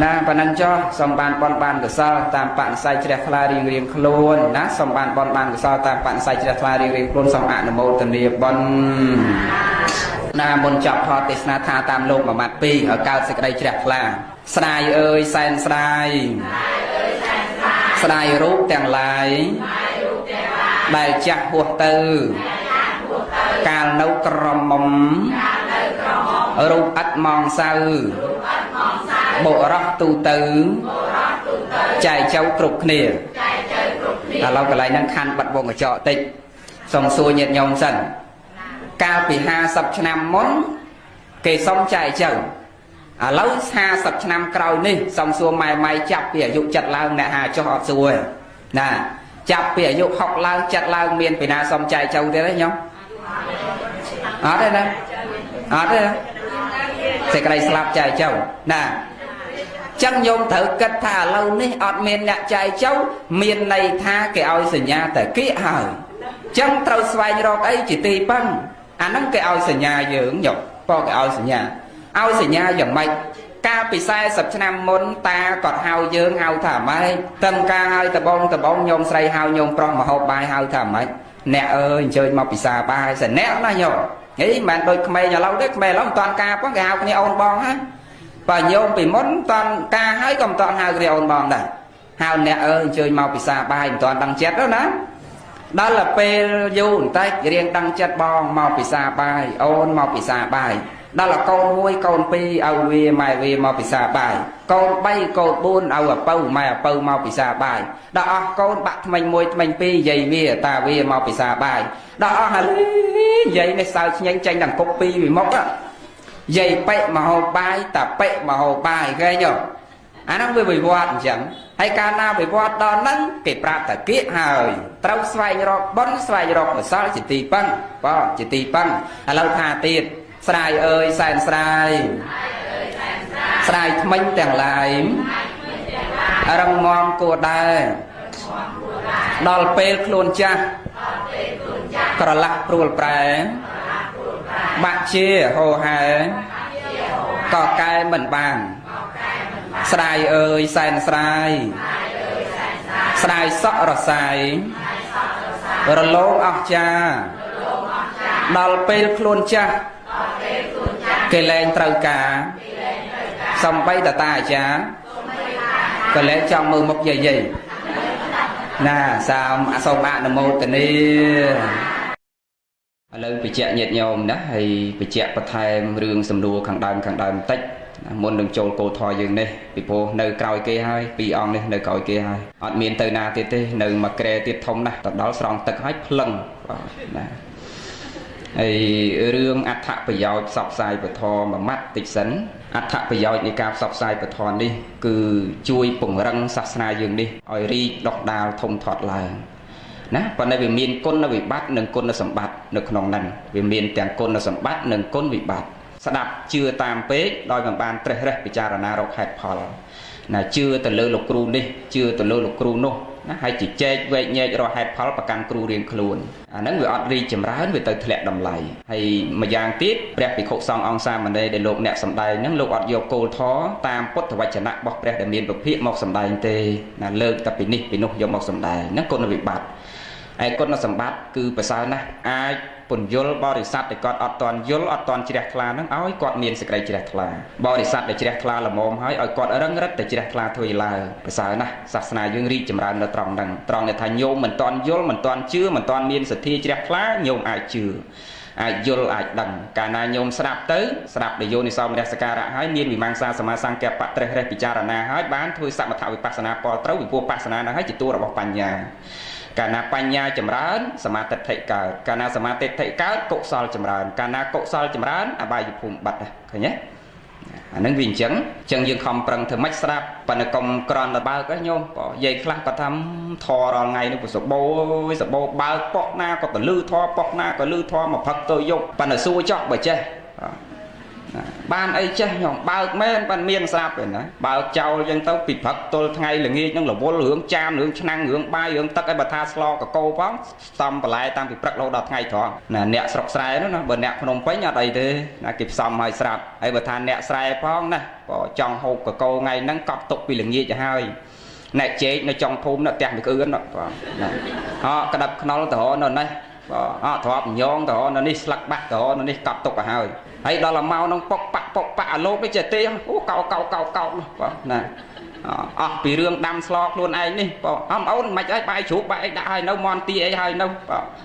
S1: ណាប៉ណ្ណឹងចុះសូមបានបនបានកសលតាមបនិស្ស័យជ្រះថ្លារៀងខ្លួនណាសូមបានបនបានកសលតាមបនិស្ស័យជ្រះថ្លារៀងខ្លួនសូមអនុមោទនាបនណាមុនចប់ធម៌ទេសនាថាតាមលោកមួយម៉ាត់2ឲ្យកើតសេចក្តីជ្រះថ្លាស្ដាយអើយសែនស្ដាយស្ដាយរូបទាំងឡាយដែលចាស់ហួសទៅកាលនៅក្រមុំរូបឥតมองសៅបុរសទូទៅចែកចៅគ្រប់គ្នាឥឡូវកន្លែងហ្នឹងខណ្ឌបាត់វងកញ្ចក់តិចសូមសួរញាតិញោមសិនកាលពី50ឆ្នាំមុនគេសុំចែកចៅឥឡូវ50ឆ្នាំក្រោយនេះសូមសួរម៉ែចាប់ពីអាយុចិត្តឡើងអ្នកហាចុះអត់សួរណាចាប់ពីអាយុ60ឡើងចិត្តឡើងមានពីណាសុំចែកចៅទៀតទេញោមអត់ទេណាអត់ទេសេចក្តីស្លាប់ចែកចៅណាចឹងញោមត្រូវគិតថាឥឡូវនេះអត់មានអ្នកចែកចៅមានន័យថាគេឲ្យសញ្ញាតែគៀកហើយចឹងត្រូវស្វែងរកអីជាទីពឹងអាហ្នឹងគេឲ្យសញ្ញាយើងញោមក៏គេឲ្យសញ្ញាយ៉ាងម៉េចកាលពី40ឆ្នាំមុនតាគាត់ហៅយើងហៅថាម៉េចតឹងការហៅដបងញោមស្រីហៅញោមប្រុសមហូបបាយហៅថាម៉េចអ្នកអើយអញ្ជើញមកពិសាបាយសិនអ្នកណាញោមហីមិនមែនដូចក្មេងឥឡូវទេក្មេងឥឡូវមិនតាន់ការផងគេហៅគ្នាអូនបងហ่าបើញោមពីមុនមិនតាន់ការហើយក៏មិនតាន់ហៅគ្នាអូនបងដែរហៅអ្នកអើយអញ្ជើញមកពិសាបាយមិនតាន់ដឹងចិត្តទេណាដល់ទៅពេលយូរបន្តិចរៀងដឹងចិត្តបងមកពិសាបាយអូនមកពិសាបាយដល់កូន1កូន2ឲ្យវាម៉ែវាមកពិសាបាយកូន3កូន4ឲ្យឪពៅម៉ែឪពៅមកពិសាបាយដល់អស់កូនបាក់ថ្មិញ1ថ្មិញ2យាយវាតាវាមកពិសាបាយដល់អស់ហើយយាយនេះសើឆ្ញេងចេញដល់គុក2ពីមុខយាយប៉ិមកហូបបាយតាប៉ិមកហូបបាយឃើញទេអាហ្នឹងវាវិវត្តអញ្ចឹងហើយកាលណាវិវត្តដល់ហ្នឹងគេប្រាប់តាគៀកហើយត្រូវស្វែងរកបុណ្យស្វែងរកកុសលជាទីពឹងបងជាទីពឹងឥឡូវថាទៀតស្រាយអើយសែនស្រាយស្រាយថ្មិញទាំងឡាយរងមគួរដែរដល់ពេលខ្លួនចាស់ក្រឡាស់ព្រួលប្រែបាក់ជាហោហែក៏កែមិនបានស្រាយអើយសែនស្រាយស្រាយសក់រសាយរលោងអស់ចាដល់ពេលខ្លួនចាស់គេលែងត្រូវការសំបីតាអាចារ្យក៏លែងចង់មើលមុខយាយណាសូមអនុមោទនាឥឡូវបញ្ជាក់ញាតិញោមណាហើយបញ្ជាក់បន្ថែមរឿងសំណួរខាងដើមបន្តិចមុននឹងចូលគោលធម៌យើងនេះពីព្រោះនៅក្រោយគេហើយ2អង្គនេះនៅក្រោយគេហើយអត់មានទៅណាទៀតទេនៅមួយក្រែទៀតធំណាស់ទៅដល់ស្រង់ទឹកហើយភ្លឹងណាហើយរឿងអត្ថប្រយោជន៍ផ្សព្វផ្សាយពធមួយម៉ាត់តិចសិនអត្ថប្រយោជន៍នៃការផ្សព្វផ្សាយពធនេះគឺជួយពង្រឹងសាសនាយើងនេះឲ្យរីកដុះដាលធំធាត់ឡើងណាប៉ុន្តែវាមានគុណវិបត្តិនិងគុណសម្បត្តិនៅក្នុងហ្នឹងវាមានទាំងគុណសម្បត្តិនិងគុណវិបត្តិស្ដាប់ជឿតាមពេកដោយមិនបានត្រេះរិះពិចារណារកហេតុផលណាជឿទៅលើលោកគ្រូនេះជឿទៅលើលោកគ្រូនោះណាហើយជជែកវែកញែករកហេតុផលប្រកាន់គ្រូរៀងខ្លួនអាហ្នឹងវាអត់រីកចម្រើនវាទៅធ្លាក់តម្លៃហើយម្យ៉ាងទៀតព្រះភិក្ខុសង្ឃអង្គសាមណេរដែលលោកអ្នកសម្ដែងហ្នឹងលោកអត់យកគោលធម៌តាមពុទ្ធវចនៈរបស់ព្រះដែលមានពភាកមកសម្ដែងទេណាលើកតែពីនេះពីនោះយកមកសម្ដែងហ្នឹងគុណវិបត្តិហើយគុណសម្បត្តិគឺប្រសើរណាស់អាចពន្យល់បរិស័ទដែលគាត់អត់តន់យល់អត់តន់ជ្រះថ្លាហ្នឹងឲ្យគាត់មានសេចក្តីជ្រះថ្លាបរិស័ទដែលជ្រះថ្លាល្មមហើយឲ្យគាត់រឹងរិតតែជ្រះថ្លាធ្វើឡើងប្រសើរណាស់សាសនាយើងរីកចម្រើននៅត្រង់ហ្នឹងត្រង់ដែលថាញោមមិនតន់យល់មិនតន់ជឿមិនតន់មានសទ្ធាជ្រះថ្លាញោមអាចជឿអាចយល់អាចដឹងកាលណាញោមស្ដាប់ទៅស្ដាប់ដោយយោនិសោមនសិការៈហើយមានវិមង្សាសមាសង្កេបត្រេះរិះពិចារណាហើយបានធ្វើសមថវិបស្សនាពលត្រូវវិពោបស្សនានឹងហើយជាតួរបស់បញ្ញាកាលណាបញ្ញាចម្រើនសមាធិកើតកាលណាសមាធិកើតកុសលចម្រើនកាលណាកុសលចម្រើនអបាយភូមិបាត់ឃើញទេអានឹងវាអញ្ចឹងយើងខំប្រឹងធ្វើម៉េចស្ដាប់ប៉ុន្តែកុំក្រន់ទៅបើកញោមបើនិយាយខ្លះគាត់ថាធររាល់ថ្ងៃនេះសបោបើកប៉ុកណាក៏ទៅលឺធរប៉ុកណាក៏លឺធរមកផឹកទៅយកប៉ុន្តែសួរចោះបើចេះ ban ấy chứ nhom bao men ban miên sạp rồi nè bao châu dân tấu bị phật tôi ngày là nghi nhưng là vô hướng cha hướng năng hướng bay hướng tắc cái bát tha slo cả câu phóng xong và lại tăng bị phật lâu đợt ngày thoáng nè nẹt sọc sài nó bờ nẹt phồng quấy nhà đây thế là kịp xong hay sạp ấy bát tha nẹt sài phóng nè bỏ trong hộp cả câu ngày nắng cọp tục bị là nghi cho hai nẹt chế nó trong thùng nó tẹt được ư nó họ cái đập nó thọ nó này họ thọ nhon thọ nó đi slắc bát thọ nó đi cọp tục cả hai ấy đó là mau nó bọc bạ lô cái chè tê cau nè bị rương đâm slot luôn anh đi ông ôn mày ấy bài chụp bài đã hay nấu món ti ấy hay nấu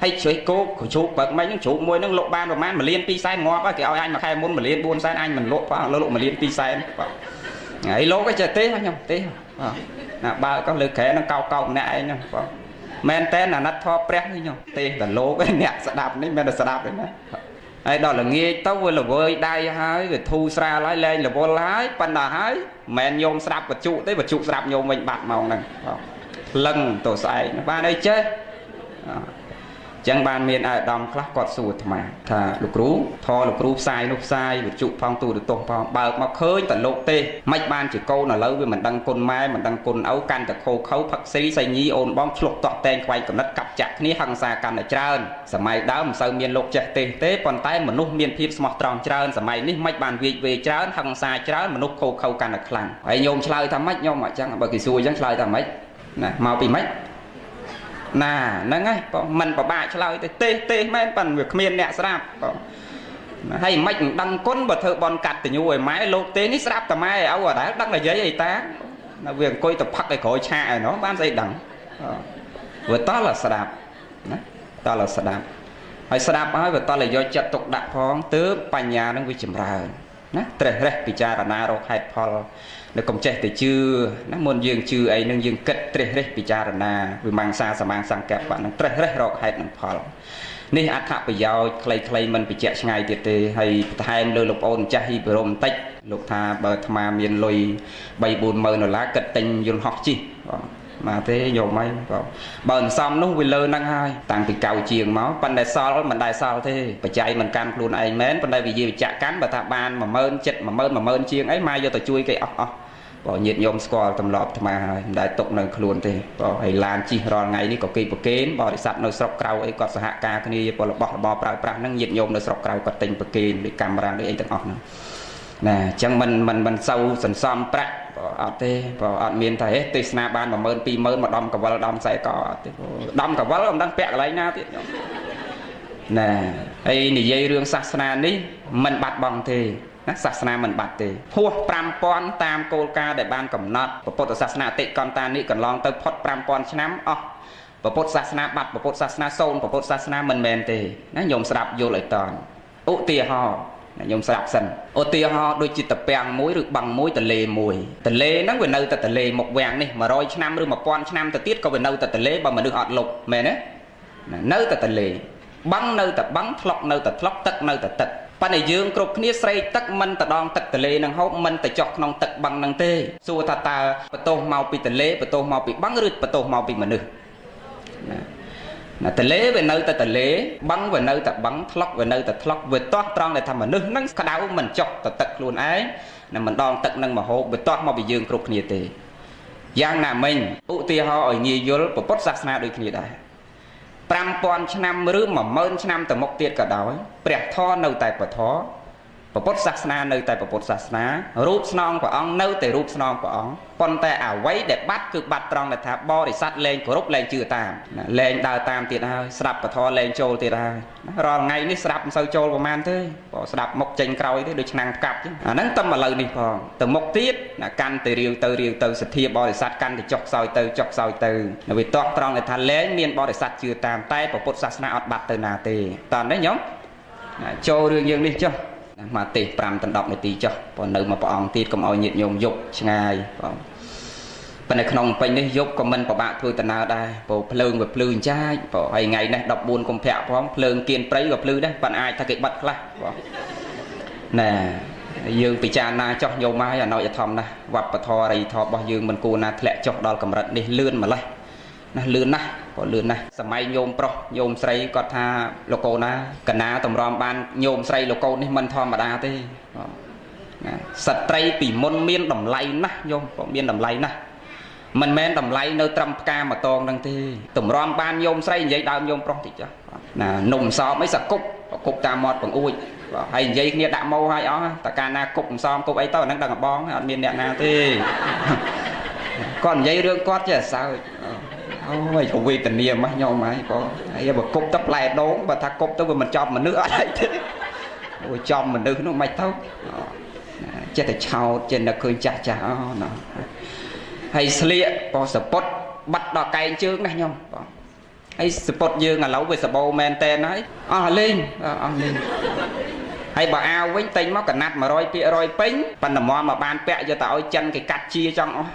S1: hay chuối cô chụp bật mấy những chụp môi nó lộ ban rồi man mà liên pi sai ngó cái anh mà khai muốn mà liên buôn sai anh mình lộ mà liên pi sai ấy lô cái chè tê hay nhầm tê ba có lực khẽ nó cau nè nhá men tên là nát thọ prét như nhau tê là lô cái nẹt sẽ đạp đấy men là sẽ đạp đấy nè ấy đó là nghe tao vừa là vơi đai hái rồi thu ra lái lên là vô lái pan là hái men nhôm sạp vật trụ sạp nhôm mình bạc màu này lần tổ xài ba đây chơi chẳng ban miền ai đom class quạt sụt mà thà lục rú sai vật trụ phong tu được tổ phong bờ mà khơi tận lộ tê mạch ban chỉ câu là lâu vì mình đăng côn mai mình đăng côn áo can từ khô khấu phật sĩ xây nhí ôn bom chụp tọt tên quay cầm đất cặp chặt ní hằng xa can ở trơnสมัยđó mình sao miền lục chạy tê tê còn tay mình nút miền phim smart tròn trơn สมัย ní mạch ban về trơn hằng xa trơn mình nút khô khâu can ở khăn ấy nhôm chơi tham mạch nhôm mà chẳng bởi kỳ xuôi chẳng chơi tham mạch nè mau bị mạch nè nó ngay mình bảo bài cho lời tê mấy phần việc miền nè sạp hay mạch đăng côn bật thợ bòn cắt từ nhuồi máy lô tê ní sạp tầm ai áo ở đấy đăng là giấy ấy ta là việc coi tập phật cái khối cha nó bán dây đằng vừa to là sạp to là sạp hay sạp nói vừa to là do chặt tục đặt phong tứ bành nhà nó bị chìm ra nè tre bị cha là na rồi hay phò nó công chế thì chưa nó muốn dương chưa ấy nâng dương kết tre bị cha là na vì mang xa sang kẹp bạn tre rồi hay nó phò ní ắt tháp bây giờ clay mình bị chạy ngày thì hay thay lừa lục ôn cha hi brom tách lục tha bờ tham miền lùi bay buồn mờ nó lá cật tình dùng học chi mà thế nhiều mấy bờn xong nó vì lơ năng hai tăng bị cầu chiền máu bên đây sao mình đây sao thế phải chạy mình cam luôn anh mến bên đây vì gì chạ cắn và thả ban mà mơn chết mà mơn chiên ấy mai vô tao chui cái bỏ nhiệt nhôm squall tầm lọp mà đại tục nơi luôn thế bỏ hay làm chi rồi ngày đi có kỳ bậc kén bỏ để sạch nơi sọc cầu ấy còn hạ ca cái này bỏ pra năng nhiệt nhôm nơi sọc cầu còn tình bậc kén để camera để ấy tận nè chẳng mình sâu sần xóm pra ở thế ở miền Tây tây na ban mà mơn pi mơn mà đom cả vợ đom say cỏ đom cả vợ ông đang bẹt lấy na tiệt nè ấy nỉ dây rương sát na ní mình bạt bằng thì sát na mình bạt thì hua pram pon tam cô ca để ban cầm nọt bộ sát na tị con ta ní còn long tới phật pram pon chấm bộ sát na bạt bộ sát na sôn bộ sát na mình mền thì nó nhôm sạp vô lại toàn ụ tia ho nhôm sạp sần ô tia ho đôi chỉ tập bèn muối được bằng muối tờ lê nó về nơi tờ lê một vàng này mà rồi năm rồi một con năm tờ tiết có về nơi tờ lê bằng mà được ọt lục mẹ đấy nơi tờ lê băng nơi tờ băng thọc nơi tờ thọc tật nơi tờ tật ban này dương cột kia xây tật mình tờ đòn tật lê năng hốt mình tờ chọc nòng tật bằng năng tê xua ta bờ tô màu bị tờ lê bờ tô màu bị băng rứt bờ tô màu bị mà được tờ lê về nơi tờ lê băng về nơi tờ băng thọc về nơi tờ thọc về toát tròn để thầm mà nước nắng cái đau mình chọc tờ tật luôn ấy là mình đòn tật năng mà hốt về toát màu bị dương cột kia tê giang là mình ụ tia họ ở nhiều vô của pot sát na đôi kia đây pram pon năm rưỡi mà mơn năm từ một tiết cả đói bẹt tho nơi tại bờ thó và pot sát na nơi tại bờ pot sát na rúp snon của ông nơi tại rúp snon của ông con tay ảo váy để bắt cứ bắt tròn là thả bo để sát lên của rúp lên chưa tạm lên đào tam tiệt hai sập bờ thó lên trôi tiệt hai rồi ngày ní sập sâu trôi của man thế bỏ sập một chân cày thế được năng cặp chứ nắng tâm mà lời này còn từ một tiết là căn từ riêu từ sệt thiệp bo để sát căn thì chọc soi từ vì toát tròn là thả lên miền bo để sát chưa tạm tay của pot sát na ọt bạt từ nà tì toàn đấy nhóm trôi riêng dương đi chưa mà tì pram tận đọc này tì cho còn nơi mà bọn tiết còn oi nhiệt nhung dục ngày bên này không bên đây dục còn mình của bạn thôi tận nào đây bộ phơi và phơi trai bộ hay ngày này đọc buồn cùng phèo phóng phơi kiên prấy và phơi đấy bạn ai ta kịch bật lại nè dương bị cha na cho nhiều mai ở nội thòng này vặt và thò đầy thò bao dương mình cô na lẹ chọc đòn cầm rận đi lươn mà lại lươn na có lươn naสมัยโยมproโยมស្រីគាត់ថាលោកកូនណាកណាតម្រាំបានโยมស្រីលោកកូននេះមិនធម្មតាទេ sạch tray bị môn miên đầm lay nát nhôm có miên đầm lay nát mình men đầm lay nơi trăm ca mà toàn đằng thì tụm ron ban nhôm say vậy đào nhôm prong thì chứ nùng so mấy sạc cục ta mọt bằng ui hay vậy kia đạm mâu hay ó ta ca na cục xóm cục ấy tao đang đằng bong ở miền đạn na thì còn dây rương quát chứ sao ôi không vì tình yêu mà nhau mà có ấy mà cục tấp lại đốn và thà cục tới mình cho mình nước ở đây thế ôi cho mình nước nó mày thấu chết thì chào trên là khơi chả chả nó hay slia có spot bắt đò cay chương này nhau hay spot dương là lâu về sabo men tên ấy lên hay bà ao với tinh móc cả nát mà rồi pính phần nằm mà ban pẹ cho tao chân cái cắt chia trong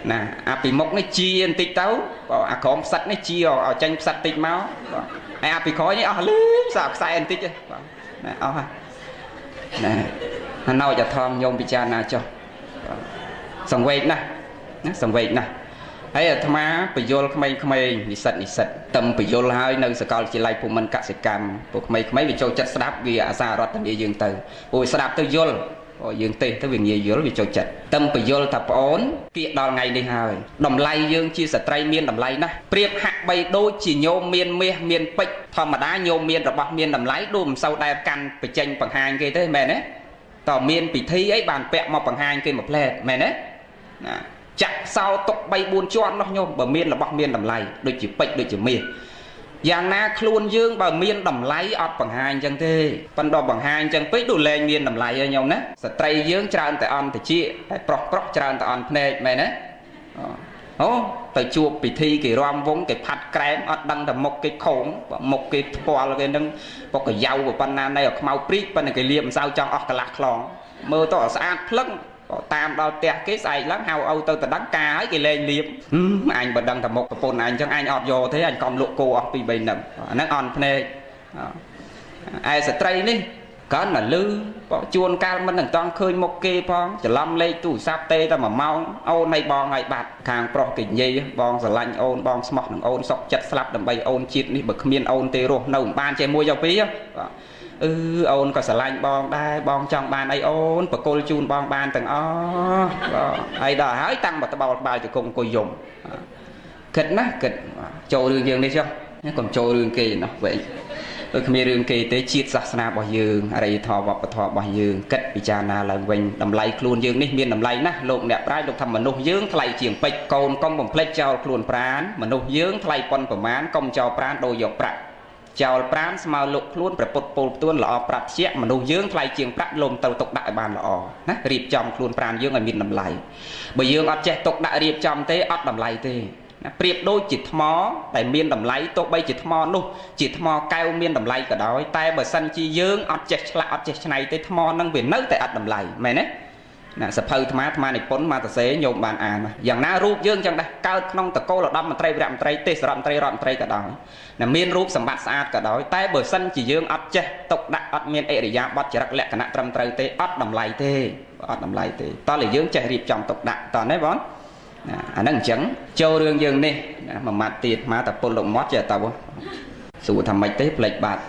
S1: nè bị mốc nó chia tích tấu có sắt nó chia ở chân sắt tích máu ai bị khói nhá lên sao sai tích nè hắn nói cho thom nhôm bị cha nào cho xong vậy nè ấy tham á bị vô không mấy sạch tâm bị vô hai nơi sẽ coi chỉ lại phụ mình cả sẽ cam buộc mấy bị trôi chất đáp vì xa rót thành địa dương từ ôi đáp từ vô dương tê tới việc nhiều vô vì trôi chất tâm bị vô tập ổn kia đo ngày đi hai đầm lay dương chia sẻ trai miên đầm lay nè priệp hạt bay đôi chỉ nhôm miên bịch thò mà đá nhôm miên rồi bọc miên đầm lay đùm sau đây căn bị tranh bằng hai kia thế mẹ đấy tỏ miên bị thi ấy bàn vẹn một bằng hai kia một lẹ mẹ đấy chặt sau tộc bay buôn choan nó nhôm bờ miên là bọc miên đầm lay đôi chỉ bịch đôi chỉ miên giang na luôn dương bờ miên đầm lay ọt bằng hai chân thế phần đo bằng hai chân bích đủ lên miên đầm lay nhau nè sợi trai dương tràn tại on thì chia prok tràn tại on nè mẹ đấy tại chùa bị thi cái rom vốn cái phạt kém ọt đăng là một cái khổng một cái poa là cái nâng một cái dầu của pan này ở màu prít pan này cái liềm sao trong ọt cái lạc lỏng mơ tỏ sát lưng tam đo tẹt cái xài lắm hao âu tôi đắng ca ấy cái lên liếm anh bật đăng thầm một cái phone anh chẳng anh ọt vô thế anh còn lộ cô ọt bị bệnh nằm nó on nè ai sẽ trai đi có là lư bỏ chuôn cao mình thằng toàn khơi một kê phong chỉ lâm lấy tủ sáp tê ta mà mau ôn này bong hay bạt càng pro kịch nhi bong sờ lạnh ôn bong smart thằng ôn sọc chặt slap đầm bay ôn chít đi bực miên ôn tê rô nâu ban chơi mua dầu phí á ôn có sờ lạnh bong đây bong trong ban ấy ôn và cô chun bong ban từng ai đòi hái tăng mà ta bao bài thì cùng cô dùng kịch nát kịch trôi đường dương đi chưa còn trôi đường kỳ nó vậy tôi không biết đường kỳ tế chiết sát na bỏ dương ở đây thọ bọc thọ bỏ dương kết bị cha na là quanh đầm lay luôn dương đi miền đầm lay nè lộn đẹp rai lục thầm mà nô dương thay chiềng bịch cồn công bằng plek trao luôn prán mà nô dương thay pon của mán công trao prán đôi dọc prạ trao prán mà lục luôn phải bột bột tuôn lọ prạ chẹt mà nô dương thay chiềng prạ lồm tàu tục đại bàn lọ nè riệp trong luôn prán dương ở miền đầm lay bởi dương ở chẹt tục đại riệp trong thế ở đầm lay thế priệp đôi chỉ thò tại miền đầm lay tôi bay chỉ thò nô chỉ thò cao miền đầm lay cả đó tay bờ sân chi dương ọt chẹt này tới thò năng về nới tại đầm lay mày nè nè sập hơi thà này pốn mà ta xé nhôm bàn mà dạng na rúp dương chẳng đây cao nông ta cô là đâm mà tray rạm tray tê rạm tray cả đó nè miền rúp sầm bát sát cả đó tay bờ sân chỉ dương ọt chẹt tục đặt ọt miền ệ để giang bắt chỉ rắc lẹ cả nạ trầm tray tê ọt đầm lay tê to là dương chẹt riệp trong tục đặt to đấy bón anh đang chẳng châu đường dương đi mà mặt tiệt mà tập pol động mót cho tao sủa thầm mạch tép lệch bạt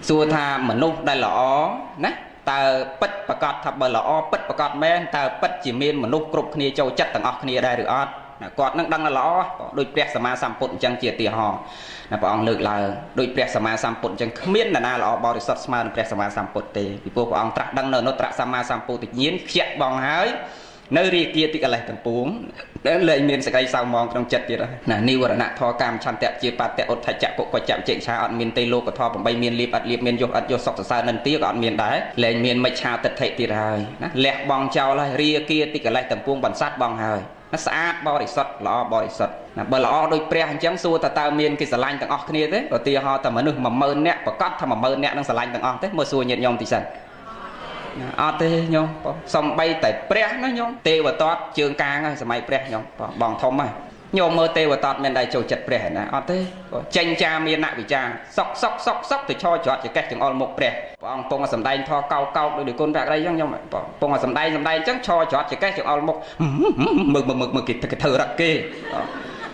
S1: sủa tha mà nung đây là ó nè ta bứt bạc cọt thập bờ là ó bứt bạc cọt men ta bứt chỉ miên mà nung cục kia châu chất tầng óc kia đây được ót cọt năng đăng là ló đôi prẹt sama samput chẳng chia tìa hò là bọn lực là đôi prẹt sama samput chẳng miên là na là bò được sọt sama prẹt sama samput tê vì bộ bọn trắc đăng nó trắc sama samput tự nhiên khẹt bong hái nơi riêng kia thì cái này thằng puống để lên miền sẽ gây sao mong trong chật vậy đó nè niu là nạt thò cam chăn tẹt chia bát tẹt ốt thay chạm cột quay chạm chệnh xa ở miền tây lô của thò bằng bay miền liệp miền vô sọc xa nền tiếc ở miền đáy lên miền mạch chào tật thệ thì rồi lẹt bong trao lại riêng kia thì cái này thằng puống bản sát bong hơi nó sát bò để sọt lọ bò để sọt bờ lọ đôi pre hàng trắng xua ta miền cái sờ lanh thằng óc kia thế rồi tia ho ta mà nước mà mơn nè và cắt thằng mà mơn nè đang sờ lanh thằng óc thế mưa xua nhiệt nhom thì sần tê nhông xong bay tại pre nó nhông tê và toát trường ca ngay máy pre nhông bằng thông này nhôm mơ tê và toát bên đây trầu chật pre nè tê tranh cha miền nạ bị cha sóc thì cho chọt chỉ cách chừng on một pre bằng pong ở sầm đay tho cao được con bạc đây nhông pong ở sầm đay chắc cho chọt chỉ cách chừng on một mực cái thơ đặc kê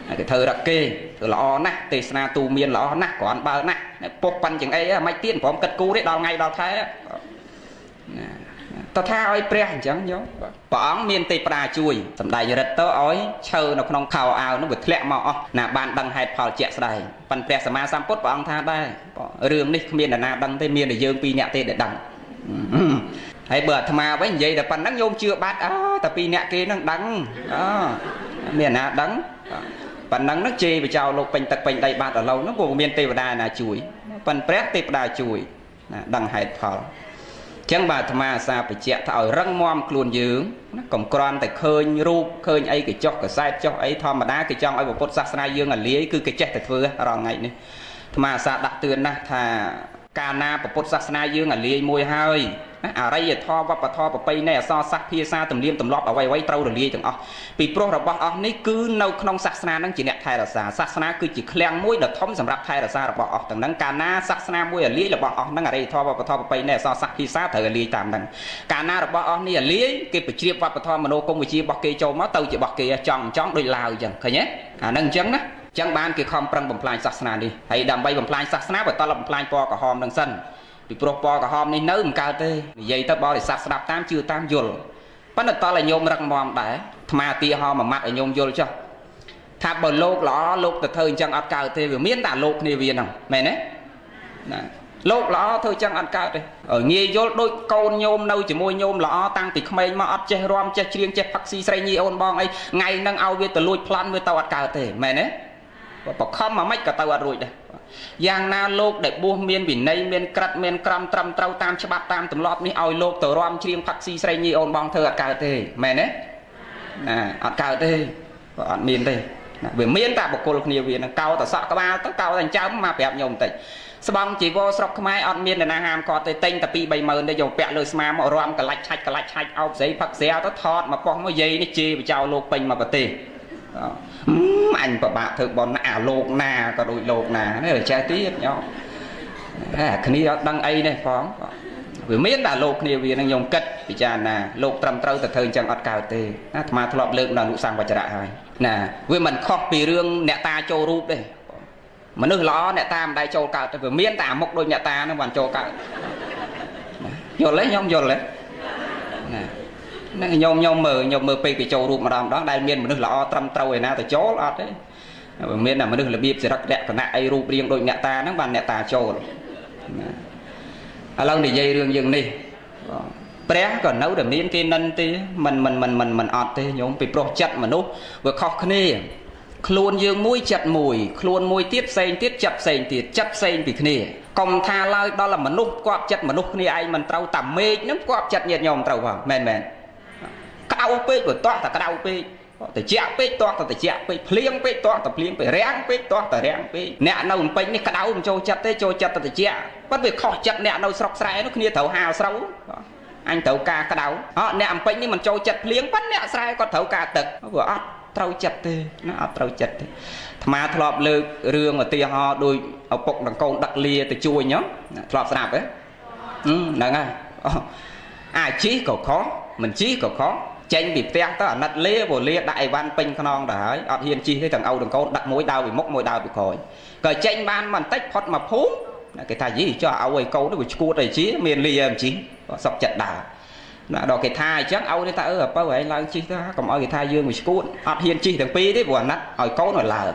S1: cái thơ đặc kê lọ nè tê na tu miền lọ nè còn bao nè bốc pan chừng ấy máy tiên của ông cất cú đấy đào ngay đào thái តថាឲ្យព្រះអញ្ចឹងញោមព្រះអង្គមានទេវតាជួយសម្ដែងរិទ្ធទៅឲ្យឈើនៅក្នុងខោអាវនោះវាធ្លាក់មកអស់ណាបានដឹងហេតុផលជាក់ស្ដែងប៉ុន្តែព្រះសម្មាសម្ពុទ្ធព្រះអង្គថាដែររឿងនេះគ្មាននរណាដឹងទេមានតែយើងពីរនាក់ទេដែលដឹងហើយបើអាត្មាវិញនិយាយតែប៉ុណ្្នឹងញោមជឿបាត់តែពីរនាក់គេនឹងដឹងមានណាដឹងប៉ុណ្ណឹងនឹងជេរបចោលោកពេញទឹកពេញដីបាត់ឥឡូវនោះក៏មានទេវតាណាជួយប៉ុន្តែព្រះទេវតាជួយណាដឹងហេតុផលចឹងបាទអាត្មាអាសាបញ្ជាក់ថាឲ្យរឹងមាំខ្លួនយើងណាកុំគ្រាន់តែឃើញរូបឃើញអីកញ្ចុះកសែតចុះអីធម្មតាគេចង់ឲ្យពុទ្ធសាសនាយើងអាលាយគឺគេចេះតែធ្វើរាល់ថ្ងៃនេះអាត្មាអាសាដាស់តឿនណាស់ថាកាលណាពុទ្ធសាសនាយើងអាលាយមួយហើយណាអរិយធម៌វប្បធម៌ប្រពៃណីអក្សរសាស្ត្រភាសាទំនៀមទម្លាប់អ្វីៗត្រូវរលាយទាំងអស់ពីព្រោះរបស់អស់នេះគឺនៅក្នុងសាសនានឹងជាអ្នកថែរក្សាសាសនាគឺជាឃ្លាំងមួយដ៏ធំសម្រាប់ថែរក្សារបស់អស់ទាំងហ្នឹងកាលណាសាសនាមួយអាលាយរបស់អស់ហ្នឹងអរិយធម៌វប្បធម៌ប្រពៃណីអក្សរសាស្ត្រភាសាត្រូវអាលាយតាមហ្នឹងកាលណារបស់អស់នេះអាលាយគេបញ្ជ្រាបវប្បធម៌មនោគមវិជ្ជារបស់គេចូលមកទៅជារបស់គេចង់ដូចឡាវអញ្ចឹងឃើញទេអាហ្នឹងអញ្ចឹងណាចឹងបានគេខំប្រឹងបំផ្លាញសាសនានេះហើយដើម្បីបំផ្លាញសាសនាបន្តបំផ្លាញពណ៌ក្រហមនឹងសិនពីព្រោះពណ៌ក្រហមនេះនៅមិនកើតទេនិយាយទៅបរិស័ទស្ដាប់តាមជឿតាមយល់ប៉ុន្តែតើឲ្យញោមរឹងមាំដែរអាត្មាទីហោមួយម៉ាត់ឲ្យញោមយល់ចុះថាបើលោកល្អលោកទៅធ្វើអញ្ចឹងអត់កើតទេវាមានតែលោកគ្នាវាហ្នឹងមែនទេណាលោកល្អធ្វើអញ្ចឹងអត់កើតទេងាយយល់ដូចកូនញោមនៅជាមួយញោមល្អតាំងពីក្មេងមកអត់ចេះរាំចេះច្រៀងចេះផឹកស៊ីស្រីញីអូនបងអីថ្ងៃហ្នឹងឲ្យវាទៅលួចប្លន់វាទៅអត់កើតទេមែនទេបខំមកមិនក៏ទៅអត់រួចដែរយ៉ាងណាលោកដែលបួសមានវិន័យមានក្រិតមានក្រមត្រឹមត្រូវតាមច្បាប់តាមទម្លាប់នេះឲ្យលោកទៅរាំច្រៀងផឹកស៊ីស្រីញីអូនបងធ្វើអត់កើតទេមែនទេណាអត់កើតទេអត់មានទេវាមានតែបុគ្គលគ្នាវានឹងកោតសក់ក្បាលទៅកោតតែចាំមកប្រាប់ញោមបន្តិចស្បង់ជីវរស្រុកខ្មែរអត់មានអ្នកណាហាមគាត់ទេតែងតែ2-3ម៉ឺនទេយកពាក់លើស្មាមករំកលាច់ឆាច់អោបស្រីផឹកស្រាទៅថតមកប៉ោះមកយាយនេះជេរបចោលោកពេញមកប្រទេសអញប្របាក់ធ្វើបនអាលោកណាក៏ដូចលោកណានេះចេះទៀតញោមគ្នាអត់ដឹងអីនេះផងវាមានតែលោកគ្នាវានឹងខ្ញុំគិតពិចារណាលោកត្រឹមត្រូវតែធ្វើអញ្ចឹងអត់កើតទេអាត្មាធ្លាប់លើកនៅអនុសង្វចរៈហើយណាវាមិនខុសពីរឿងអ្នកតាចូលរូបទេមនុស្សល្អអ្នកតាមិនដែលចូលកើតទេវាមានតែអាមុខដូចអ្នកតាហ្នឹងបានចូលកើតយល់ទេខ្ញុំយល់ទេណាហ្នឹងខ្ញុំមើលពេលគេចូលរូបម្ដងដែលមានមនុស្សល្អត្រឹមត្រូវឯណាទៅចូលអត់ទេមានតែមនុស្សរបៀបចរិតលក្ខណៈអីរូបរាងដូចអ្នកតាហ្នឹងបានអ្នកតាចូលឥឡូវនិយាយរឿងយើងនេះព្រះក៏នៅតែមានគេនិនទេមិនអត់ទេញោមពីព្រោះចិត្តមនុស្សវាខុសគ្នាខ្លួនយើងមួយចិត្តមួយខ្លួនមួយទៀតផ្សេងទៀតចិត្តផ្សេងទៀតចិត្តផ្សេងពីគ្នាកុំថាឡើយដល់មនុស្សគាត់ចិត្តមនុស្សគ្នាឯងមិនត្រូវតែមេឃហ្នឹងគាត់ចិត្តញាតិញោមត្រូវផងមែនក្តៅពេកក៏តោះតែក្តៅពេកត្រជាក់ពេកតោះតែត្រជាក់ពេកភ្លៀងពេកតោះតែភ្លៀងពេករាំងពេកតោះតែរាំងពេកអ្នកនៅពេញនេះក្តៅមិនចូលចិត្តទេចូលចិត្តតែត្រជាក់ប៉ុន្តែវាខុសចិត្តអ្នកនៅស្រុកស្រែនោះគ្នាត្រូវហាលស្រូវអញត្រូវការក្តៅអ្នកអំពេញនេះមិនចូលចិត្តភ្លៀងប៉ុន្តែអ្នកស្រែគាត់ត្រូវការទឹកវាអត់ត្រូវចិត្តទេណាអត់ត្រូវចិត្តទេអាត្មាធ្លាប់លើករឿងឧទាហរណ៍ដូចឪពុកនិងកូនដឹកលាទៅជួយញោមធ្លាប់ស្ដាប់ទេហ្នឹងហើយអាចជីក៏ខុសមិនជីក៏ខុសចេញពីផ្ទះទៅអាណិតលាវលាដាក់អីវ៉ាន់ពេញខ្នងទៅហើយអត់ហ៊ានជីទេទាំងឪទាំងកូនដឹកមួយដើរពីមុខមួយដើរពីក្រោយក៏ចេញបានបន្តិចផុតមកភូមិគេថាយីចុះឲ្យកូនទៅវាឈួតអីជីមានលាមិនជីសុកចិត្តដើរណាដល់គេថាអញ្ចឹងឲ្យនេះថាឪឪឯងឡើងជីទៅកុំឲ្យគេថាយើងវាឈួតអត់ហ៊ានជីទាំងពីរទេព្រោះអាណិតឲ្យកូនឲ្យឡើង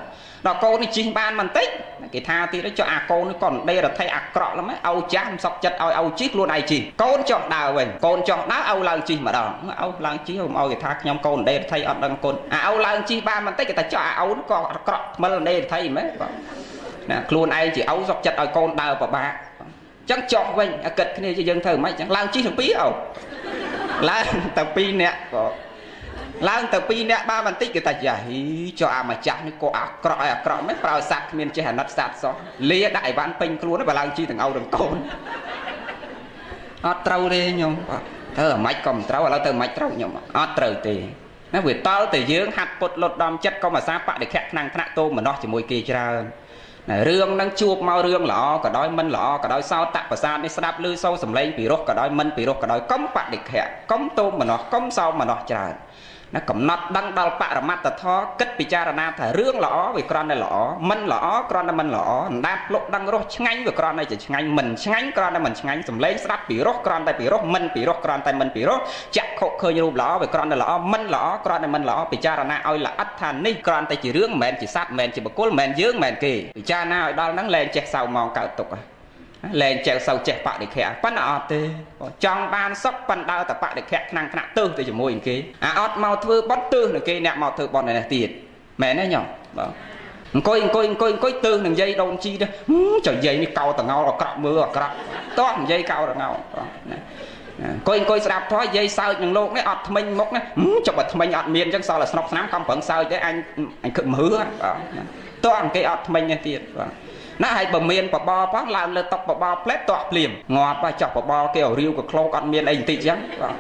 S1: ដល់កូននេះជីបានបន្តិចគេថាទៀតចុះអាកូននេះក៏ដេរថៃអាក្រក់លំឲ្យចាស់មិនសុកចិត្តឲ្យជីខ្លួនឯងជីកូនចុះដើរវិញកូនចុះដើរឲ្យឡើងជីម្ដងឲ្យឡើងជីមិនឲ្យគេថាខ្ញុំកូនដេរថៃអត់ដឹងគុណឲ្យឡើងជីបានបន្តិចគេថាចុះអាអូនក៏អាក្រក់ថ្មិលដេរថៃមែនណាខ្លួនឯងជាឪសុកចិត្តឲ្យកូនដើរពិបាកអញ្ចឹងចុះវិញអាគិតគ្នាយើងធ្វើមិនអញ្ចឹងឡើងជីទាំងពីរឡើងទៅ2នាក់ក៏ឡើងទៅ2នាក់បានបន្តិចគេថាយ៉ាហ៊ីចុះអាម្ចាស់នេះក៏អាក្រក់មិនប្រើសัตว์គ្មានចេះអាណិតសัตว์សោះលាដាក់អីវ៉ាន់ពេញខ្លួនបើឡើងជីទាំងឪទាំងកូនអត់ត្រូវទេញោមធ្វើអាម៉េចក៏មិនត្រូវឥឡូវទៅអាម៉េចត្រូវញោមអត់ត្រូវទេណាវាតល់តែយើងហាត់ពុតលត់ដំចិត្តកុំអាសាបដិខៈថ្នាក់តោមនោះជាមួយគេច្រើនរឿងហ្នឹងជួបមករឿងល្អក៏ដោយមិនល្អក៏ដោយសោតប្រសាទនេះស្ដាប់ឮសូរសំឡេងពីរោះក៏ដោយមិនពីរោះក៏ដោយកុំបដិខៈកុំតោមនោះកុំសោមនោះច្រើន ណាកំណត់ដឹងដល់បរមត្តធម៌គិតពិចារណាថារឿងល្អវាគ្រាន់តែល្អមិនល្អគ្រាន់តែមិនល្អអណ្ដាតភ្លុកដឹងរសឆ្ងាញ់វាគ្រាន់តែជាឆ្ងាញ់មិនឆ្ងាញ់គ្រាន់តែមិនឆ្ងាញ់សំឡេងស្ដាប់ពីរសគ្រាន់តែពីរសមិនពីរសគ្រាន់តែមិនពីរសចាក់ខុសឃើញរូបល្អវាគ្រាន់តែល្អមិនល្អគ្រាន់តែមិនល្អពិចារណាឲ្យល្អិតថានេះគ្រាន់តែជារឿងមិនមែនជាសត្វមិនមែនជាបុគ្គលមិនមែនយើងមិនមែនគេពិចារណាឲ្យដល់ហ្នឹងលែងចេះសៅមកកើតទុកលែងចេះសូវចេះបដិខៈប៉ុន្តែអត់ទេចង់បានសុខប៉ុន្តែដើរតែបដិខៈខ្លាំងខ្នាក់ទើសទៅជាមួយនឹងគេអត់មកធ្វើបត់ទើសនឹងគេអ្នកមកធ្វើបត់នេះទៀតមែនទេញោមបាទអង្គុយទើសនឹងយាយដូនជីទៅចុះយាយនេះកោតងោលអាក្រក់មើលអាក្រក់តោះនិយាយកោតងោលណាអង្គុយស្ដាប់ធម៌យាយសើចនឹងលោកនេះអត់ថ្មិញមុខណាចុះបើថ្មិញអត់មានអញ្ចឹងសល់តែស្នុកស្នាមកំប្រឹងសើចទេអញគិតមើលតោះអង្គគេអត់ថ្មិញទេទៀតបាទណាហើយបើមានបបរផងឡើងលើតុបបរផ្លែតទាស់ភ្លាមងាប់ហើយចោះបបរគេឲ្យរាវក៏ក្លោកអត់មានអីបន្តិចអញ្ចឹងបាទ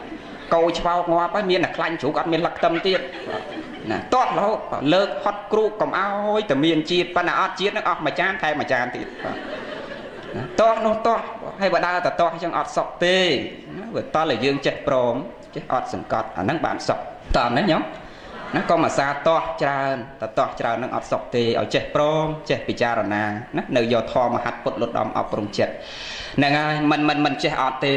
S1: កោឆ្វោកងាប់ហើយមានតែខ្លាញ់ជ្រូកអត់មានលឹកខ្ទឹមទៀតណាទាស់រហូតលើកហត់គ្រូកុំអោយតែមានជាតិប៉ុន្តែអត់ជាតិនឹងអស់មួយចានថែមមួយចានទៀតបាទណាទាស់នោះទាស់ហើយបើដើរតែទាស់អញ្ចឹងអត់សុខទេណាវាតតែយើងចេះព្រមចេះអត់សង្កត់អាហ្នឹងបានសុខតើណាញោមណាកុំអាសាទាស់ច្រើនតែទាស់ច្រើននឹងអត់សុខទេឲ្យចេះព្រមចេះពិចារណាណានៅយកធម៌មហាត់ពុទ្ធលុតដំអប់រំចិត្តហ្នឹងហើយមិនចេះអត់ទេ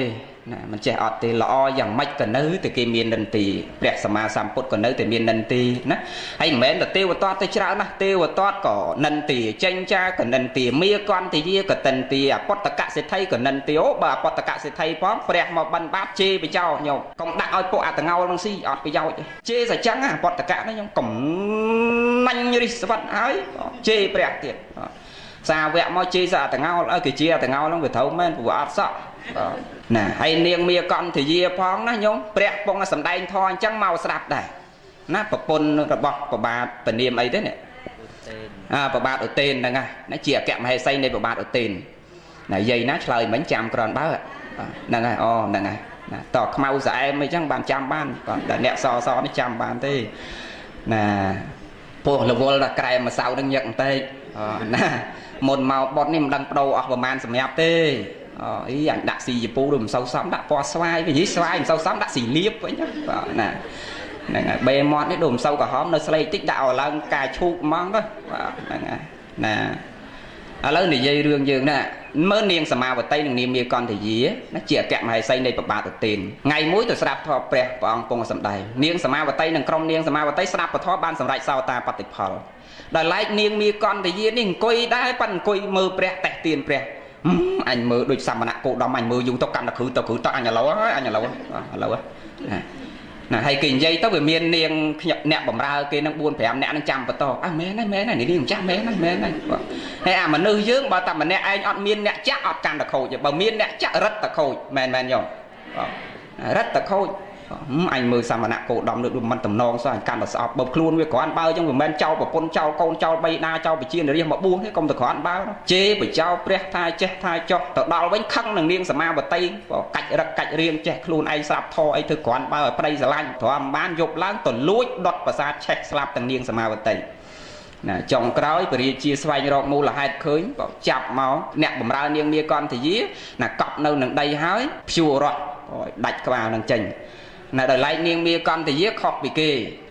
S1: ណាមិនចេះអត់ទេល្អយ៉ាងម៉េចក៏នៅតែគេមាននិន្ទាព្រះសម្មាសម្ពុទ្ធក៏នៅតែមាននិន្ទាណាហើយមិនមែនតែទេវតាទៅច្រើនណាស់ទេវតាក៏និន្ទាចេញចាក៏និន្ទាមាកន្តយាក៏តិន្ទាអពតកសិទ្ធិក៏និន្ទាអូបើអពតកសិទ្ធិផងព្រះមកបិណ្ឌបាតជេរបចោញោមកុំដាក់ឲ្យពួកអតងោលនឹងស៊ីអត់ប្រយោជន៍ជេរតែចឹងអពតកនេះខ្ញុំកំណាញ់រិះស្វិតហើយជេរព្រះទៀតសាវកមកជេរសាអតងោលឲ្យគេជេរអតងោលនឹងវាត្រូវមែនព្រោះអត់សក់ណាហើយនាងមាកន្តយាផងណាញោមព្រះពងសម្ដែងធម៌អញ្ចឹងមកស្ដាប់ដែរណាប្រពន្ធរបស់ប្របាទពនាមអីទេនេះប្របាទឧទេនហ្នឹងណាជាអគ្គមហេសីនៃប្របាទឧទេនណាយាយណាឆ្លើយមិញចាំក្រនបើហ្នឹងហើយអូហ្នឹងហើយណាតខ្មៅស្អែមអីចឹងបានចាំបានតែអ្នកសនេះចាំបានទេណាពោះរវល់តែក្រែមម្សៅនឹងញឹកបន្តិចណាមុនមកបត់នេះមិនដឹងបដូរអស់ប្រហែលសម្រាប់ទេអីអញដាក់ស៊ីជពូដូចមិនសូវសមដាក់ពណ៌ស្វាយវិញស្វាយមិនសូវសមដាក់ស៊ីលៀបវិញបាទណាហ្នឹងហើយបេមាត់នេះដូចមិនសូវក្រហមនៅស្លេកតិចដាក់ឲ្យឡើងកាយឈូកហ្មងទៅបាទហ្នឹងហើយណាឥឡូវនិយាយរឿងយើងណាមើលនាងសមាវតីនិងនាងមាកន្តយាណាជាអគ្គមហេសីនៃប្របាទឧទេនថ្ងៃមួយទៅស្ដាប់ធម៌ព្រះអង្គពងសម្ដែងនាងសមាវតីនិងក្រុមនាងសមាវតីស្ដាប់ពធបានសម្រេចសោតាបតិផលដល់ឡែកនាងមាកន្តយានេះអង្គុយដែរប៉ិនអង្គុយមើលព្រះតេះទៀនព្រះអញមើលដូចសមណៈគោដំអញមើលយូរទៅកម្មតគ្រូទៅអញឥឡូវហើយអញឥឡូវណាហើយគេនិយាយទៅវាមាននាងអ្នកបម្រើគេនឹង4 5អ្នកនឹងចាំបន្តមែនហើយនាងម្ចាស់មែនហើយហើយអាមនុស្សយើងបើតែម្នាក់ឯងអត់មានអ្នកចាក់អត់កាន់តែខូចបើមានអ្នកចាក់រឹតតែខូចមែនយល់រឹតតែខូចអញមើលសមណៈគោដំដូចមិនតំណងសោះអញកាន់តែស្អប់បើខ្លួនវាគ្រាន់បើអញ្ចឹងវាមិនចោលប្រពន្ធចោលកូនចោលបៃតាចោលបជានរាជមកបួសទេកុំតែគ្រាន់បើជេរបចោលព្រះថាចេះថាចោះទៅដល់វិញខឹងនឹងនាងសមាវតីកាច់រឹកកាច់រៀងចេះខ្លួនឯងស្រាប់ធអីធ្វើគ្រាន់បើឲ្យប្តីស្រឡាញ់ទ្រាំបានយប់ឡើងទៅលួចដុតប្រាសាទឆេះស្លាប់ទាំងនាងសមាវតីណាចុងក្រោយពរាជាស្វែងរកមូលហេតុឃើញចាប់មកអ្នកបម្រើនាងមាកន្តយាណាកប់នៅនឹងដីហើយព្យួររត់ដាច់ក្បាលនឹងចេញណាដល់ឡែកនាងមាកន្តយាខុសពីគេ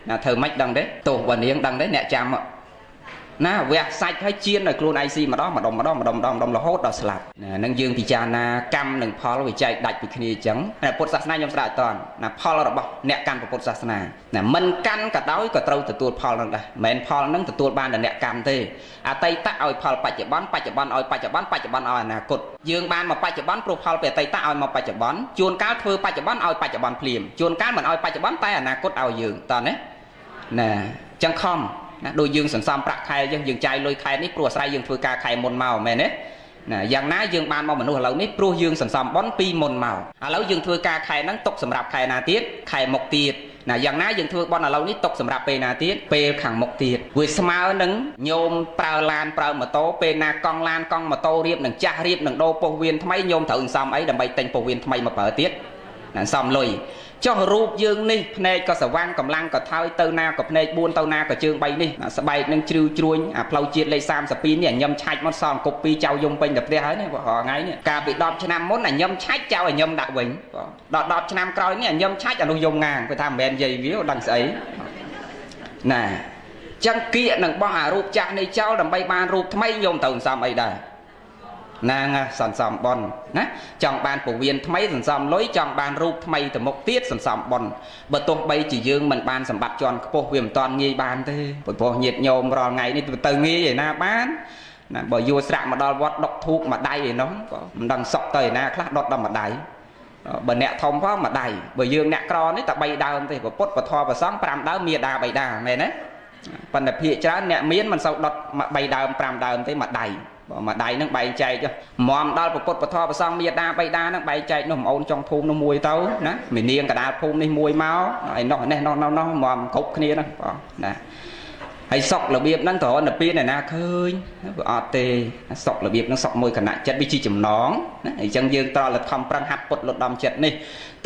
S1: ណាធ្វើម៉េចដឹងទេទោះបើនាងដឹងទេអ្នកចាំណាវះសាច់ឲ្យជៀនឲ្យខ្លួនឯងស៊ីម្ដងរហូតដល់ស្លាប់ណានឹងយើងពិចារណាកម្មនិងផលវាចែកដាច់ពីគ្នាអញ្ចឹងតែពុទ្ធសាសនាខ្ញុំស្ដាប់អត់តណាផលរបស់អ្នកកាន់ពុទ្ធសាសនាណាមិនកាន់ក៏ដោយក៏ត្រូវទទួលផលនឹងដែរមិនមែនផលនឹងទទួលបានតែអ្នកកម្មទេអតីតឲ្យផលបច្ចុប្បន្នឲ្យបច្ចុប្បន្នឲ្យអនាគតយើងបានមកបច្ចុប្បន្នព្រោះផលពីអតីតឲ្យមកបច្ចុប្បន្នជួនកាលធ្វើបច្ចុប្បន្នឲ្យបច្ចុប្បន្នភ្លាមជួនកាលមិនឲ្យបច្ចុប្បន្នតែអនាគតឲ្យយើងតើណាចឹងខំណាដូចយើងសន្សំប្រាក់ខែយើងចាយលុយខែនេះព្រោះអាស្រ័យយើងធ្វើការខែមុនមកមែនទេណាយ៉ាងណាយើងបានមកមនុស្សឥឡូវនេះព្រោះយើងសន្សំបន់ពីមុនមកឥឡូវយើងធ្វើការខែហ្នឹងຕົកសម្រាប់ខែណាទៀតខែមុខទៀតណាយ៉ាងណាយើងធ្វើបន់ឥឡូវនេះຕົកសម្រាប់ពេលណាទៀតពេលខាងមុខទៀតវាស្មើនឹងញោមប្រើឡានប្រើម៉ូតូពេលណាកង់ឡានកង់ម៉ូតូរៀបនឹងចាស់រៀបនឹងដូរពោះវៀនថ្មីញោមត្រូវសន្សំអីដើម្បីទិញពោះវៀនថ្មីមកប្រើទៀត សំលុយចុះរូបយើងនេះភ្នែកក៏ស្វាំងកម្លាំងក៏ថយទៅណាក៏ភ្នែក4ទៅណាក៏ជើង3នេះស្បែកនឹងជ្រៅជ្រួញអាផ្លូវជាតិលេខ32នេះញឹមឆាច់មកសងគប់2ចៅយំពេញតែផ្ទះហើយនេះថ្ងៃនេះកាលពី10ឆ្នាំមុនញឹមឆាច់ចៅញឹមដាក់វិញដល់10ឆ្នាំក្រោយនេះញឹមឆាច់អានោះយំងាងគេថាមិនមែននិយាយវាដឹងស្អីណាចឹងគៀកនឹងបោះអារូបចាស់នេះចោលដើម្បីបានរូបថ្មីញោមទៅសន្សំអីដែរណាងសន្សំបនណាចង់បានពវៀនថ្មីសន្សំលុយចង់បានរូបថ្មីទៅមុខទៀតសន្សំបនបើទោះបីជាយើងមិនបានសម្បត្តិជាន់ខ្ពស់វាមិនតាន់ងាយបានទេព្រោះញាតញោមរាល់ថ្ងៃនេះទៅងាយឯណាបានណាបើយួរស្រាក់មកដល់វត្តដុកធូបមួយដៃឯនោះក៏មិនដឹងសុកទៅឯណាខ្លះដុតដល់មួយដៃបើអ្នកធំផងមួយដៃបើយើងអ្នកក្រនេះតែ3ដើមទេពុទ្ធពធប្រសង5ដើមមាតា3ដើមមែនទេប៉ុន្តែភាគច្រើនអ្នកមានមិនសូវដុត3ដើម5ដើមទេមួយដៃមួយដៃហ្នឹងបែងចែកមមដល់ពុទ្ធពធប្រសងមាតា3ដើមហ្នឹងបែងចែកនោះម៉អូនចុងភូមិនោះមួយទៅណាមីនាងកដាលភូមិនេះមួយមកឯនោះនេះនោះមមគ្រប់គ្នាហ្នឹងបងណាហើយសុករបៀបហ្នឹងតរណពៀនឯណាឃើញអត់ទេសុករបៀបហ្នឹងសុកមួយគណៈចិត្តវាជាចំណងណាអញ្ចឹងយើងត្រូវតែខំប្រឹងហាត់ពុតលត់ដំចិត្តនេះ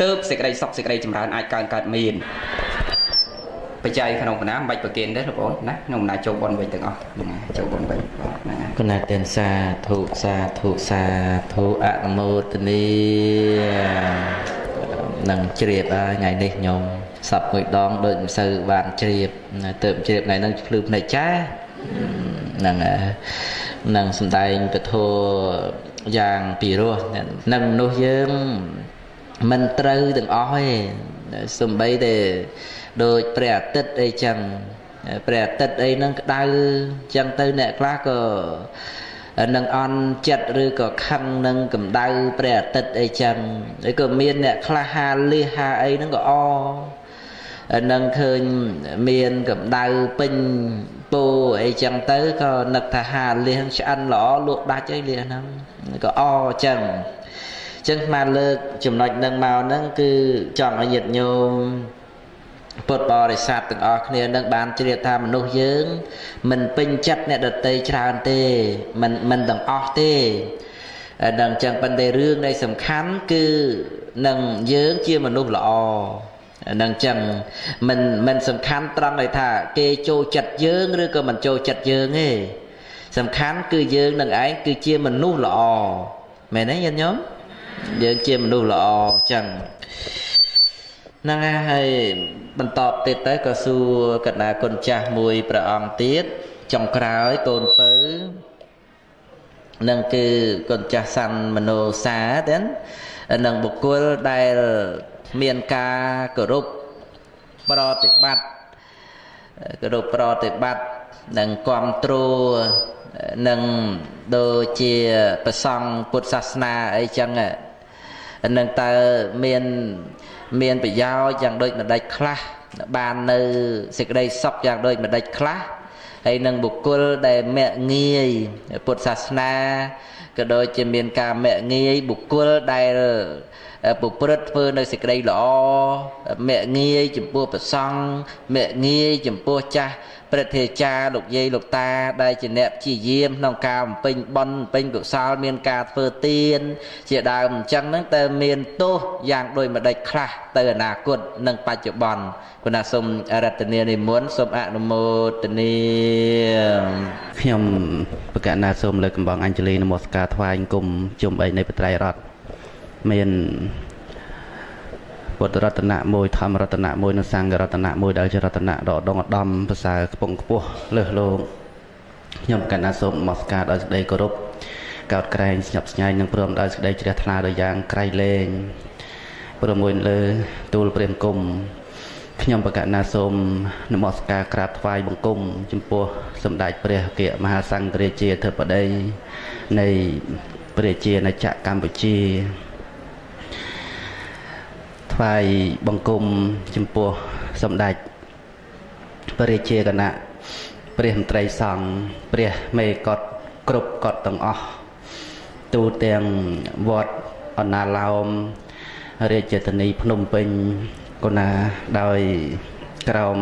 S1: ទើបសេចក្តីសុខសេចក្តីចម្រើនអាចកើតមានបច្ច័យក្នុងគណៈមិនបាច់ប្រគិនទេបងប្អូនណាក្នុងគណៈចូលបនវិញទាំងអស់ចូលបនវិញហ្នឹងហើយគណៈទាំងសាធុអនុមោទនីនឹងជ្រាបថ្ងៃនេះខ្ញុំសពមួយដងដូចមិនសូវបានជ្រាបទៅជ្រាបថ្ងៃហ្នឹងភ្លឺភ្នែកចានឹងសំដែងពធយ៉ាងពីរោះនឹងនោះយើងមិនត្រូវទាំងអស់ទេសំបីតែដូចព្រះអាទិត្យអីចឹងព្រះអាទិត្យអីហ្នឹងក្តៅចឹងទៅអ្នកខ្លះក៏នឹងអន់ចិត្តឬក៏ខឹងនឹងកម្ដៅព្រះអាទិត្យអីចឹងហើយក៏មានអ្នកខ្លះហាលះហាអីហ្នឹងក៏នឹងឃើញមានកម្ដៅពេញពោអីចឹងទៅក៏នឹកថាហាលះឆ្អិនល្អលក់ដាច់អីលះហ្នឹងក៏ចឹងមកលើកចំណុចនឹងមកហ្នឹងគឺចង់ឲ្យញាតិញោមពុទ្ធបរិស័ទទាំងអស់គ្នានឹងបានជ្រាបថាមនុស្សយើងមិនពេញចិត្តអ្នកដតីច្រើនទេមិនទាំងអស់ទេដល់ចឹងប៉ុន្តែរឿងនៃសំខាន់គឺនឹងយើងជាមនុស្សល្អនឹងចឹងមិនសំខាន់ត្រង់ដែលថាគេចូលចិត្តយើងឬក៏មិនចូលចិត្តយើងទេសំខាន់គឺយើងនឹងឯងគឺជាមនុស្សល្អមែនទេញាតិញោមយើងជាមនុស្សល្អចឹងហ្នឹងហើយបន្តទៀតទៅក៏សួរកណ្ដាគុណចាស់មួយព្រះអង្គទៀតចុងក្រោយកូនពៅនឹងគឺគុណចាស់សាន់មនោសាទេនឹងបុគ្គលដែលមានការគោរពប្រតិបត្តិនឹងគ្រប់គ្រងនឹងដូចជាប្រសង់ពុទ្ធសាសនាអីចឹងនឹងតើមានប្រយោជន៍យ៉ាងដូចម្ដេចខ្លះបាននៅសេចក្តីសុខយ៉ាងដូចម្ដេចខ្លះហើយនឹងបុគ្គលដែលមាក់ងាយពុទ្ធសាសនាក៏ដូចជាមានការមាក់ងាយបុគ្គលដែលប្រព្រឹត្តធ្វើនៅសេចក្តីល្អមាក់ងាយចំពោះព្រះសង្ឃមាក់ងាយចំពោះចាស់ព្រះធេចាលោកយាយលោកតាដែលជាអ្នកព្យាយាមក្នុងការបំពេញបុណ្យបំពេញកុសលមានការធ្វើទានជាដើមអញ្ចឹងហ្នឹងតើមានទោសយ៉ាងដូចម្ដេចខ្លះទៅអនាគតនិងបច្ចុប្បន្នគណៈសូមរតនានិមន្តសូមអនុមោទនាខ្ញុំប្រកាសណាសូមលើកកំបងអញ្ជលីនមស្ការថ្វាយគុំជុំ3នៃបត្រៃរតមានពុទ្ធរតនៈមួយធម្មរតនៈមួយនិងសង្ឃរតនៈមួយដែលជារតនៈដ៏ដងឧត្តមប្រសើរខ្ពង់ខ្ពស់លើសលោកខ្ញុំកណ្ណាសូមនមស្ការដោយសេចក្តីគោរពកោតក្រែងស្ញប់ស្ញែងនិងព្រមដោយសេចក្តីជ្រះថ្លាដោយយ៉ាងក្រៃលែងព្រមមួយលើទូលព្រាមគុំខ្ញុំបកណាសូមនមស្ការក្រាបថ្វាយបង្គំចំពោះសម្ដេចព្រះអគ្គមហាសង្ឃរាជាធិបតីនៃព្រះជាណាចក្រកម្ពុជាថ្វាយបង្គំចំពោះសម្ដេចព្រះជាគណៈព្រះមន្ត្រីសង្ឃព្រះមេកតគ្រប់កតទាំងអស់ទូទាំងវត្តអណាឡោមរាជធានីភ្នំពេញគណាដោយក្រម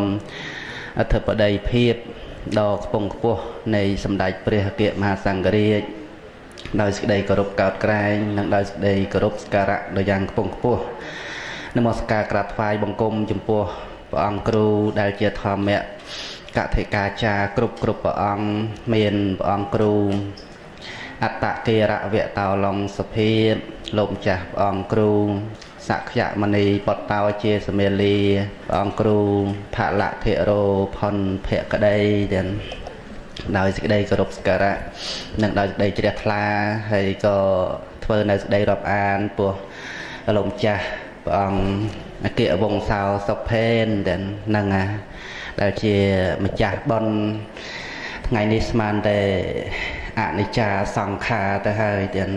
S1: អធិបតីភាពដ៏ខ្ពង់ខ្ពស់នៃសម្ដេចព្រះអគ្គមហាសង្ឃរាជដោយសេចក្តីគោរពកោតក្រែងនិងដោយសេចក្តីគោរពសក្ការៈដ៏យ៉ាងខ្ពង់ខ្ពស់
S2: នមស្ការក្រាបថ្វាយបង្គំចំពោះព្រះអង្គគ្រូដែលជាធម្មៈកថេកាចារគ្រប់ព្រះអង្គមានព្រះអង្គគ្រូអត្តកេរវៈតោឡុងសុភាលោកម្ចាស់ព្រះអង្គគ្រូសក្យមនីបតោជាសមេលីព្រះអង្គគ្រូផលធិរោផុនភក្តីទាំងដោយសេចក្តីគោរពសក្ការៈនិងដោយសេចក្តីជ្រះថ្លាហើយក៏ធ្វើនៅសេចក្តីរាប់អានពោះលោកម្ចាស់ព្រះអង្គអគ្គវង្សោសុភេនទាំងនឹងដែលជាម្ចាស់បុណ្យថ្ងៃនេះស្មានតែអនិច្ចាសង្ខារទៅហើយទាំង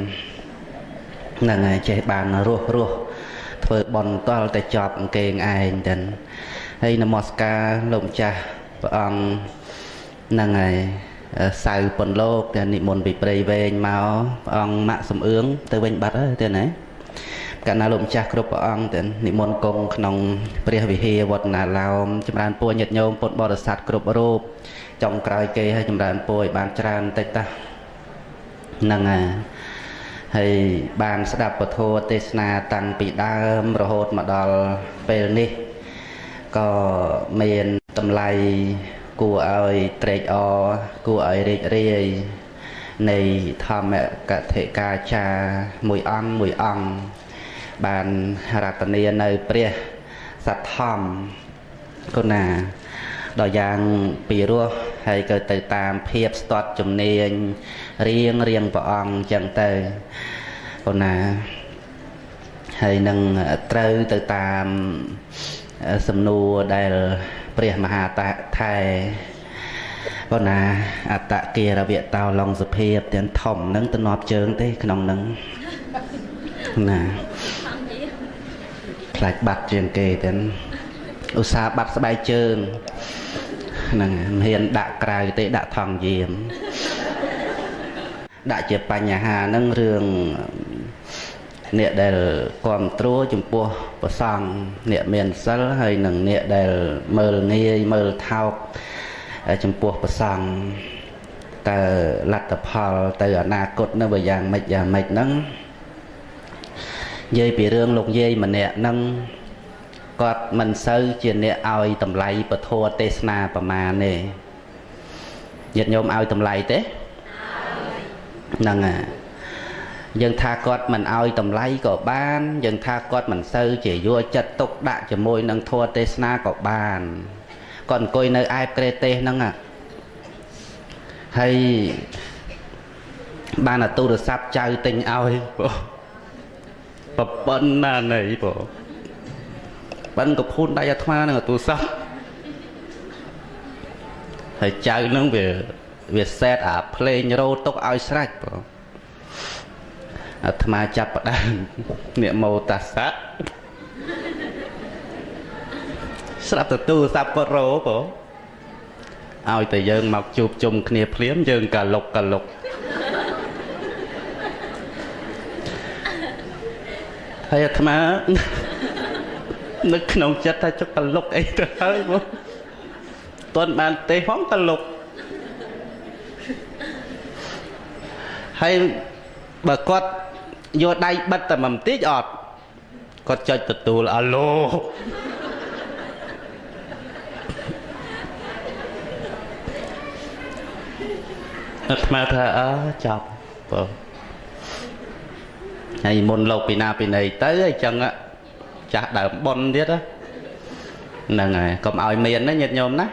S2: នឹងចេះបានរស់ធ្វើបុណ្យតលតែចប់អង្គេងឯងទាំងហើយនមស្ការលោកម្ចាស់ព្រះអង្គនឹងហើយសៅពន្លោកតែនិមន្តពីព្រៃវែងមកព្រះអង្គម៉ាក់សំអឿងទៅវិញបាត់ហើយទេណាកាលណាលោកម្ចាស់គ្រប់ព្រះអង្គទាំងនិមន្តគង់ក្នុងព្រះវិហារវត្តណាឡោមចម្រើនពរញាតិញោមពុទ្ធបរិស័ទគ្រប់រូបចុងក្រោយគេឲ្យចម្រើនពរឲ្យបានច្រើនតិចតាហ្នឹងហើយបានស្ដាប់ពធទេសនាតាំងពីដើមរហូតមកដល់ពេលនេះក៏មានតម្លៃគួរឲ្យត្រេកអរគួរឲ្យរីករាយនៃធម្មកថេកាចារមួយអង្គបានរតនានៅព្រះសទ្ធម្មគុណាដល់យ៉ាងពីរោះហើយក៏ទៅតាមភាពស្ទាត់ជំនាញរៀងព្រះអង្គចឹងទៅគុណាហើយនឹងត្រូវទៅតាមសំណួរដែលព្រះមហាថែប៉ុន្តែអត្តកេរវៈតោឡុងសុភាពទាំងធំនឹងទៅនាប់ជើងទេក្នុងនឹងណាខ្លាចបាត់ជាងគេទាំងឧស្សាហ៍បាត់ស្បែកជើងហ្នឹងមិនហ៊ានដាក់ក្រៅទេដាក់ថង់យាមដាក់ជាបញ្ហាហ្នឹងរឿងអ្នកដែលគ្រប់គ្រងចំពោះព្រះសង្ឃអ្នកមានសិលហើយនិងអ្នកដែលមើលងាយមើលថោកចំពោះព្រះសង្ឃតើលទ្ធផលទៅអនាគតនៅបើយ៉ាងម៉េចហ្នឹងនិយាយពីរឿងលោកយាយម្នាក់ហ្នឹងគាត់មិនសូវជាអ្នកឲ្យតម្លៃពធទេសនាប្រមាណទេញាតិញោមឲ្យតម្លៃទេហ្នឹងយើងថាគាត់មិនឲ្យតម្លៃក៏បានយើងថាគាត់មិនសូវជាយកចិត្តទុកដាក់ជាមួយនឹងធម៌ទេសនាក៏បានគាត់អង្គុយនៅឯបក្រេទេសហ្នឹងហើយបានអាទូរស័ព្ទចៅទិញឲ្យប្រប៉ុណ្ណាណីបងប៉ិនក៏ភូនដៃអាត្មានឹងទូរស័ព្ទហើយចៅនឹងវាសេតអាភ្លេងរោទុកឲ្យស្រេចបងអាត្មាចាប់ផ្ដើមអ្នកមោតាសៈស្រាប់ទៅទូរស័ព្ទគាត់រោបងឲ្យតែយើងមកជួបជុំគ្នាភ្លាមយើងកាលុកហើយអាត្មានៅក្នុងចិត្តថាចុកកលុកអីទៅហើយបងតន់បានទេហងកលុកហើយបើគាត់យកដៃបិទតែមួយបន្តិចអត់គាត់ចុចទទួលអាឡូអាត្មាថាចប់បងហើយមុនលោកពីណាពីណីទៅអញ្ចឹងចាស់ដើមប៉ុនទៀតហ្នឹងហើយកុំឲ្យមានណាញាតិញោមណា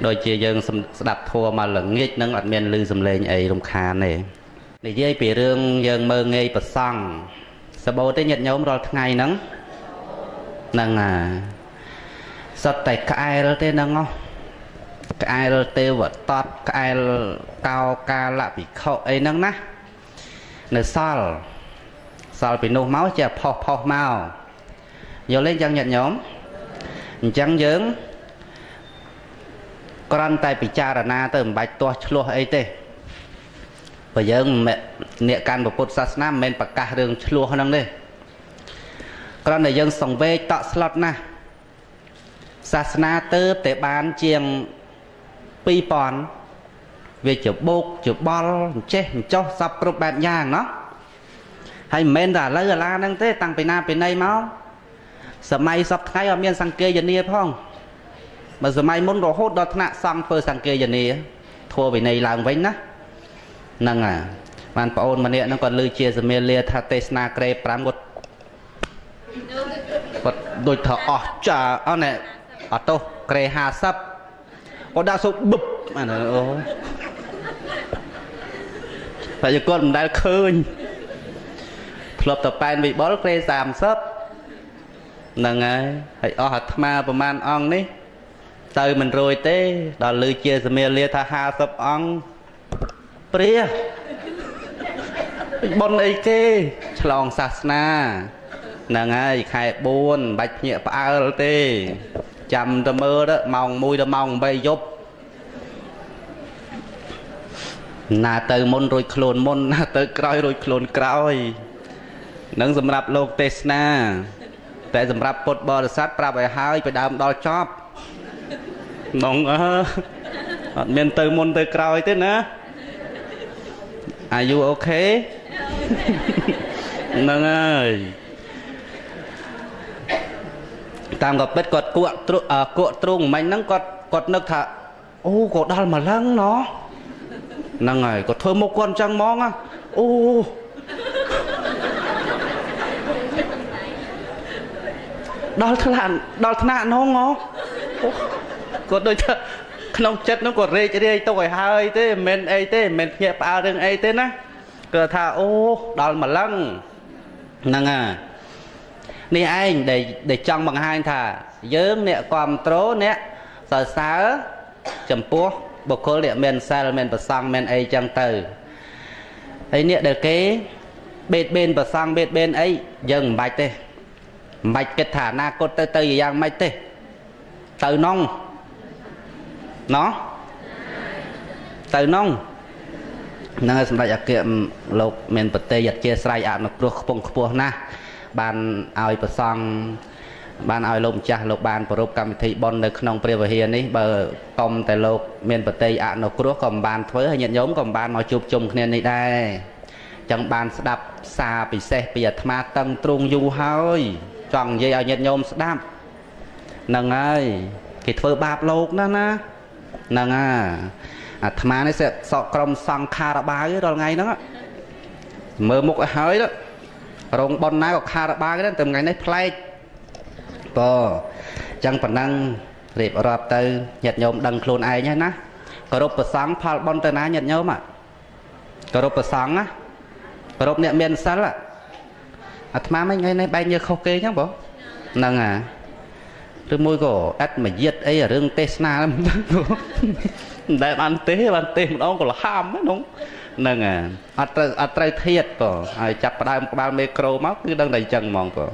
S2: ដូចជាយើងស្ដាប់ធัวមកល្ងាចហ្នឹងអត់មានឮសំឡេងអីរំខានទេនិយាយពីរឿងយើងមើងងាយប្រសង់សបោទេញាតិញោមរាល់ថ្ងៃហ្នឹងហ្នឹងសុទ្ធតែក្អែលទេហ្នឹងក្អែលទេវតតក្អែលកោកាលភិក្ខុអីហ្នឹងណានៅសល់ពីនោះមកជាផុសមកយល់ទេអញ្ចឹងញាតិញោមអញ្ចឹងយើងគ្រាន់តែពិចារណាទៅមិនបាច់ទាស់ឆ្លោះអីទេបើយើងអ្នកកាន់ពុទ្ធសាសនាមិនមែនប្រកាសរឿងឆ្លោះហ្នឹងទេគ្រាន់តែយើងសង្វេគតក់ស្លុតណាស់សាសនាទៅតែបានជាង2000វាច្បោកច្បល់ចេះចោះសពគ្រប់បែបយ៉ាងណោះហើយមិនមែនតែឥឡូវអាឡាហ្នឹងទេតាំងពីណាពីណីមក សម័យសពថ្ងៃអត់មានសង្កេយនាផងបើសម័យមុនរហូតដល់ថ្នាក់សង់ធ្វើសង្កេយនាធัวវិន័យឡើងវិញណាហ្នឹងហើយបានប្អូនម្នាក់ហ្នឹងគាត់លើជាសមាលាថាទេសនាក្រេ5គាត់ដូចថាអស់ចាអត់ណែអត់ទោសក្រេ50គាត់ដាក់សុបបឹបអានោះអូតែគាត់មិនដែលឃើញធ្លាប់តែប៉ែនវិបុលក្រេ30ហ្នឹងហើយអស់អាត្មាប្រហែលអង្គនេះទៅមិនរួយទេដល់លើជាសមាលាថា50អង្គព្រះបុណ្យអីគេឆ្លងសាសនាហ្នឹងហើយខែ4បាច់ភ្ញាក់ផ្អើលទេចាំទៅមើលទៅម៉ោង1ដល់ម៉ោង8យប់ណាទៅមុនរួចខ្លួនមុនណាទៅក្រោយរួចខ្លួនក្រោយនឹងសម្រាប់លោកទេសនាតែសម្រាប់ពុទ្ធបរិស័ទប្រាប់ឲ្យហើយពីដើមដល់ចប់នងអត់មានទៅមុនទៅក្រោយទេណា Are you okay ហ្នឹងហើយតាមកពិតគាត់គក់ទ្រុងមិញហ្នឹងគាត់នឹកថាអូគាត់ដល់ម្លឹងណោះហ្នឹងហើយគាត់ធ្វើមុខគាត់អញ្ចឹងហ្មងអូដល់ថ្នាក់នោះហ៎គាត់ដូចថាក្នុងចិត្តនោះគាត់រេករាយទុកឲ្យហើយទេមិនមែនអីទេមិនមែនភ្ញាក់ផ្អើលរឿងអីទេណាគាត់ថាអូដល់ម្លឹងហ្នឹងហើយនេះឯងដែលចង់បង្ហាញថាយើងអ្នកគ្រប់គ្រងអ្នកសរសើរចំពោះបុគ្គលដែលមានសិលមានប្រសង់មានអីចឹងទៅហើយអ្នកដែលគេបេតបេនប្រសង់បេតបេនអីយើងមិនបាច់ទេមិនបាច់គិតថាអនាគតទៅយ៉ាងម៉េចទេទៅនងណោះទៅនងហ្នឹងហើយសម្ដេចអគ្គលោកមានប្រតិយអធិស្ឋានអនុគ្រោះខ្ពង់ខ្ពស់ណាស់បានឲ្យប្រសង់បានឲ្យលោកម្ចាស់លោកបានប្រពកម្មវិធីបុណ្យនៅក្នុងព្រះវិហារនេះបើកុំតែលោកមានប្រតិយអនុគ្រោះក៏មិនបានធ្វើហើយញាតិញោមក៏មិនបានមកជួបជុំគ្នានេះដែរអញ្ចឹងបានស្ដាប់សារពិសេសពីអាត្មាតឹងទ្រង់យូរហើយចង់និយាយឲ្យញាតិញោមស្ដាប់ហ្នឹងហើយគេធ្វើបាបលោកណាហ្នឹងអាត្មានេះសក់ក្រុមសង្ខារបាវដល់ថ្ងៃហ្នឹងមើលមុខឲ្យហើយរោងប៉ុនណាក៏ខារបាវដែរតែថ្ងៃនេះប្លែកបើអញ្ចឹងប៉ុណ្ណឹងរៀបរាប់ទៅញាតិញោមដឹងខ្លួនឯងហើយណាគោរពប្រសង់ផលប៉ុនទៅណាញាតិញោមគោរពប្រសង់ណាគោរពអ្នកមានសិលអាត្មាមិនថ្ងៃនេះបែកញើសខុសគេអញ្ចឹងបងហ្នឹងឬមួយក៏អត់មកយិតអីរឿងទេសនាមិនដឹងមិនដែលបានទេម្ដងក៏លហាមហ្នឹងអត់ត្រូវធៀបក៏ហើយចាប់ផ្ដើមក្បាលមេក្រូមកគឺដឹងតែអញ្ចឹងហ្មងក៏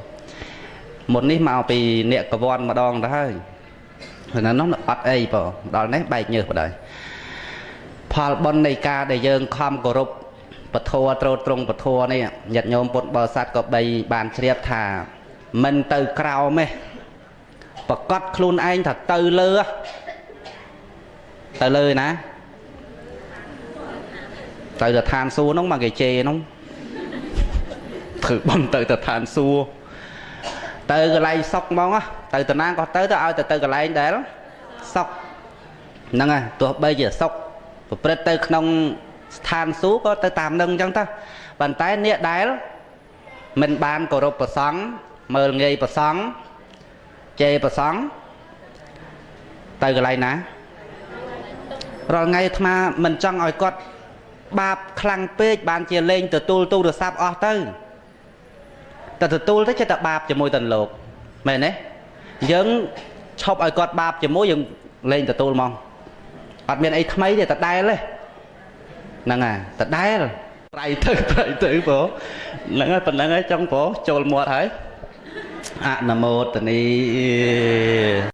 S2: មុននេះមកពីអ្នកកវ័នម្ដងទៅហើយហ្នឹងនោះអត់អីបើដល់នេះបែកញើសបណ្ដោយផលបុណ្យនៃការដែលយើងខំគោរពពធត្រោតត្រង់ពធនេះញាតិញោមពុទ្ធបរិស័ទក៏បីបានជ្រាបថាមិនទៅក្រោមទេប្រកាសខ្លួនឯងថាទៅលើណាទៅទៅឋានសួគ៌នោះមកគេជេរនោះធ្វើបន់ទៅទៅឋានសួគ៌ទៅកន្លែងសុកហ្មងទៅតាណាក៏ទៅឲ្យទៅកន្លែងដែលសុកហ្នឹងហើយទោះបីជាសុកប្រព្រឹត្តទៅក្នុងស្ថានសួគ៌ក៏ទៅតាមនឹងអញ្ចឹងទៅប៉ុន្តែអ្នកដែលមិនបានគោរពប្រសង់មើលងាយប្រសង់ជេរប្រសង់ទៅកន្លែងណារាល់ថ្ងៃអាត្មាមិនចង់ឲ្យគាត់បាបខ្លាំងពេកបានជាលេងទទួលទូរស័ព្ទអស់ទៅតែទទួលទៅចេះតែបាបជាមួយតលោកមែនទេយើងឈប់ឲ្យគាត់បាបជាមួយយើងលេងទទួលហ្មងអត់មានអីថ្មីទេតែដែលទេហ្នឹងហើយតែដែលប្រៃទៅព្រោះហ្នឹងហើយប៉ុណ្្នឹងហើយចង់ព្រោះចូលមាត់ហើយអនុមោទនី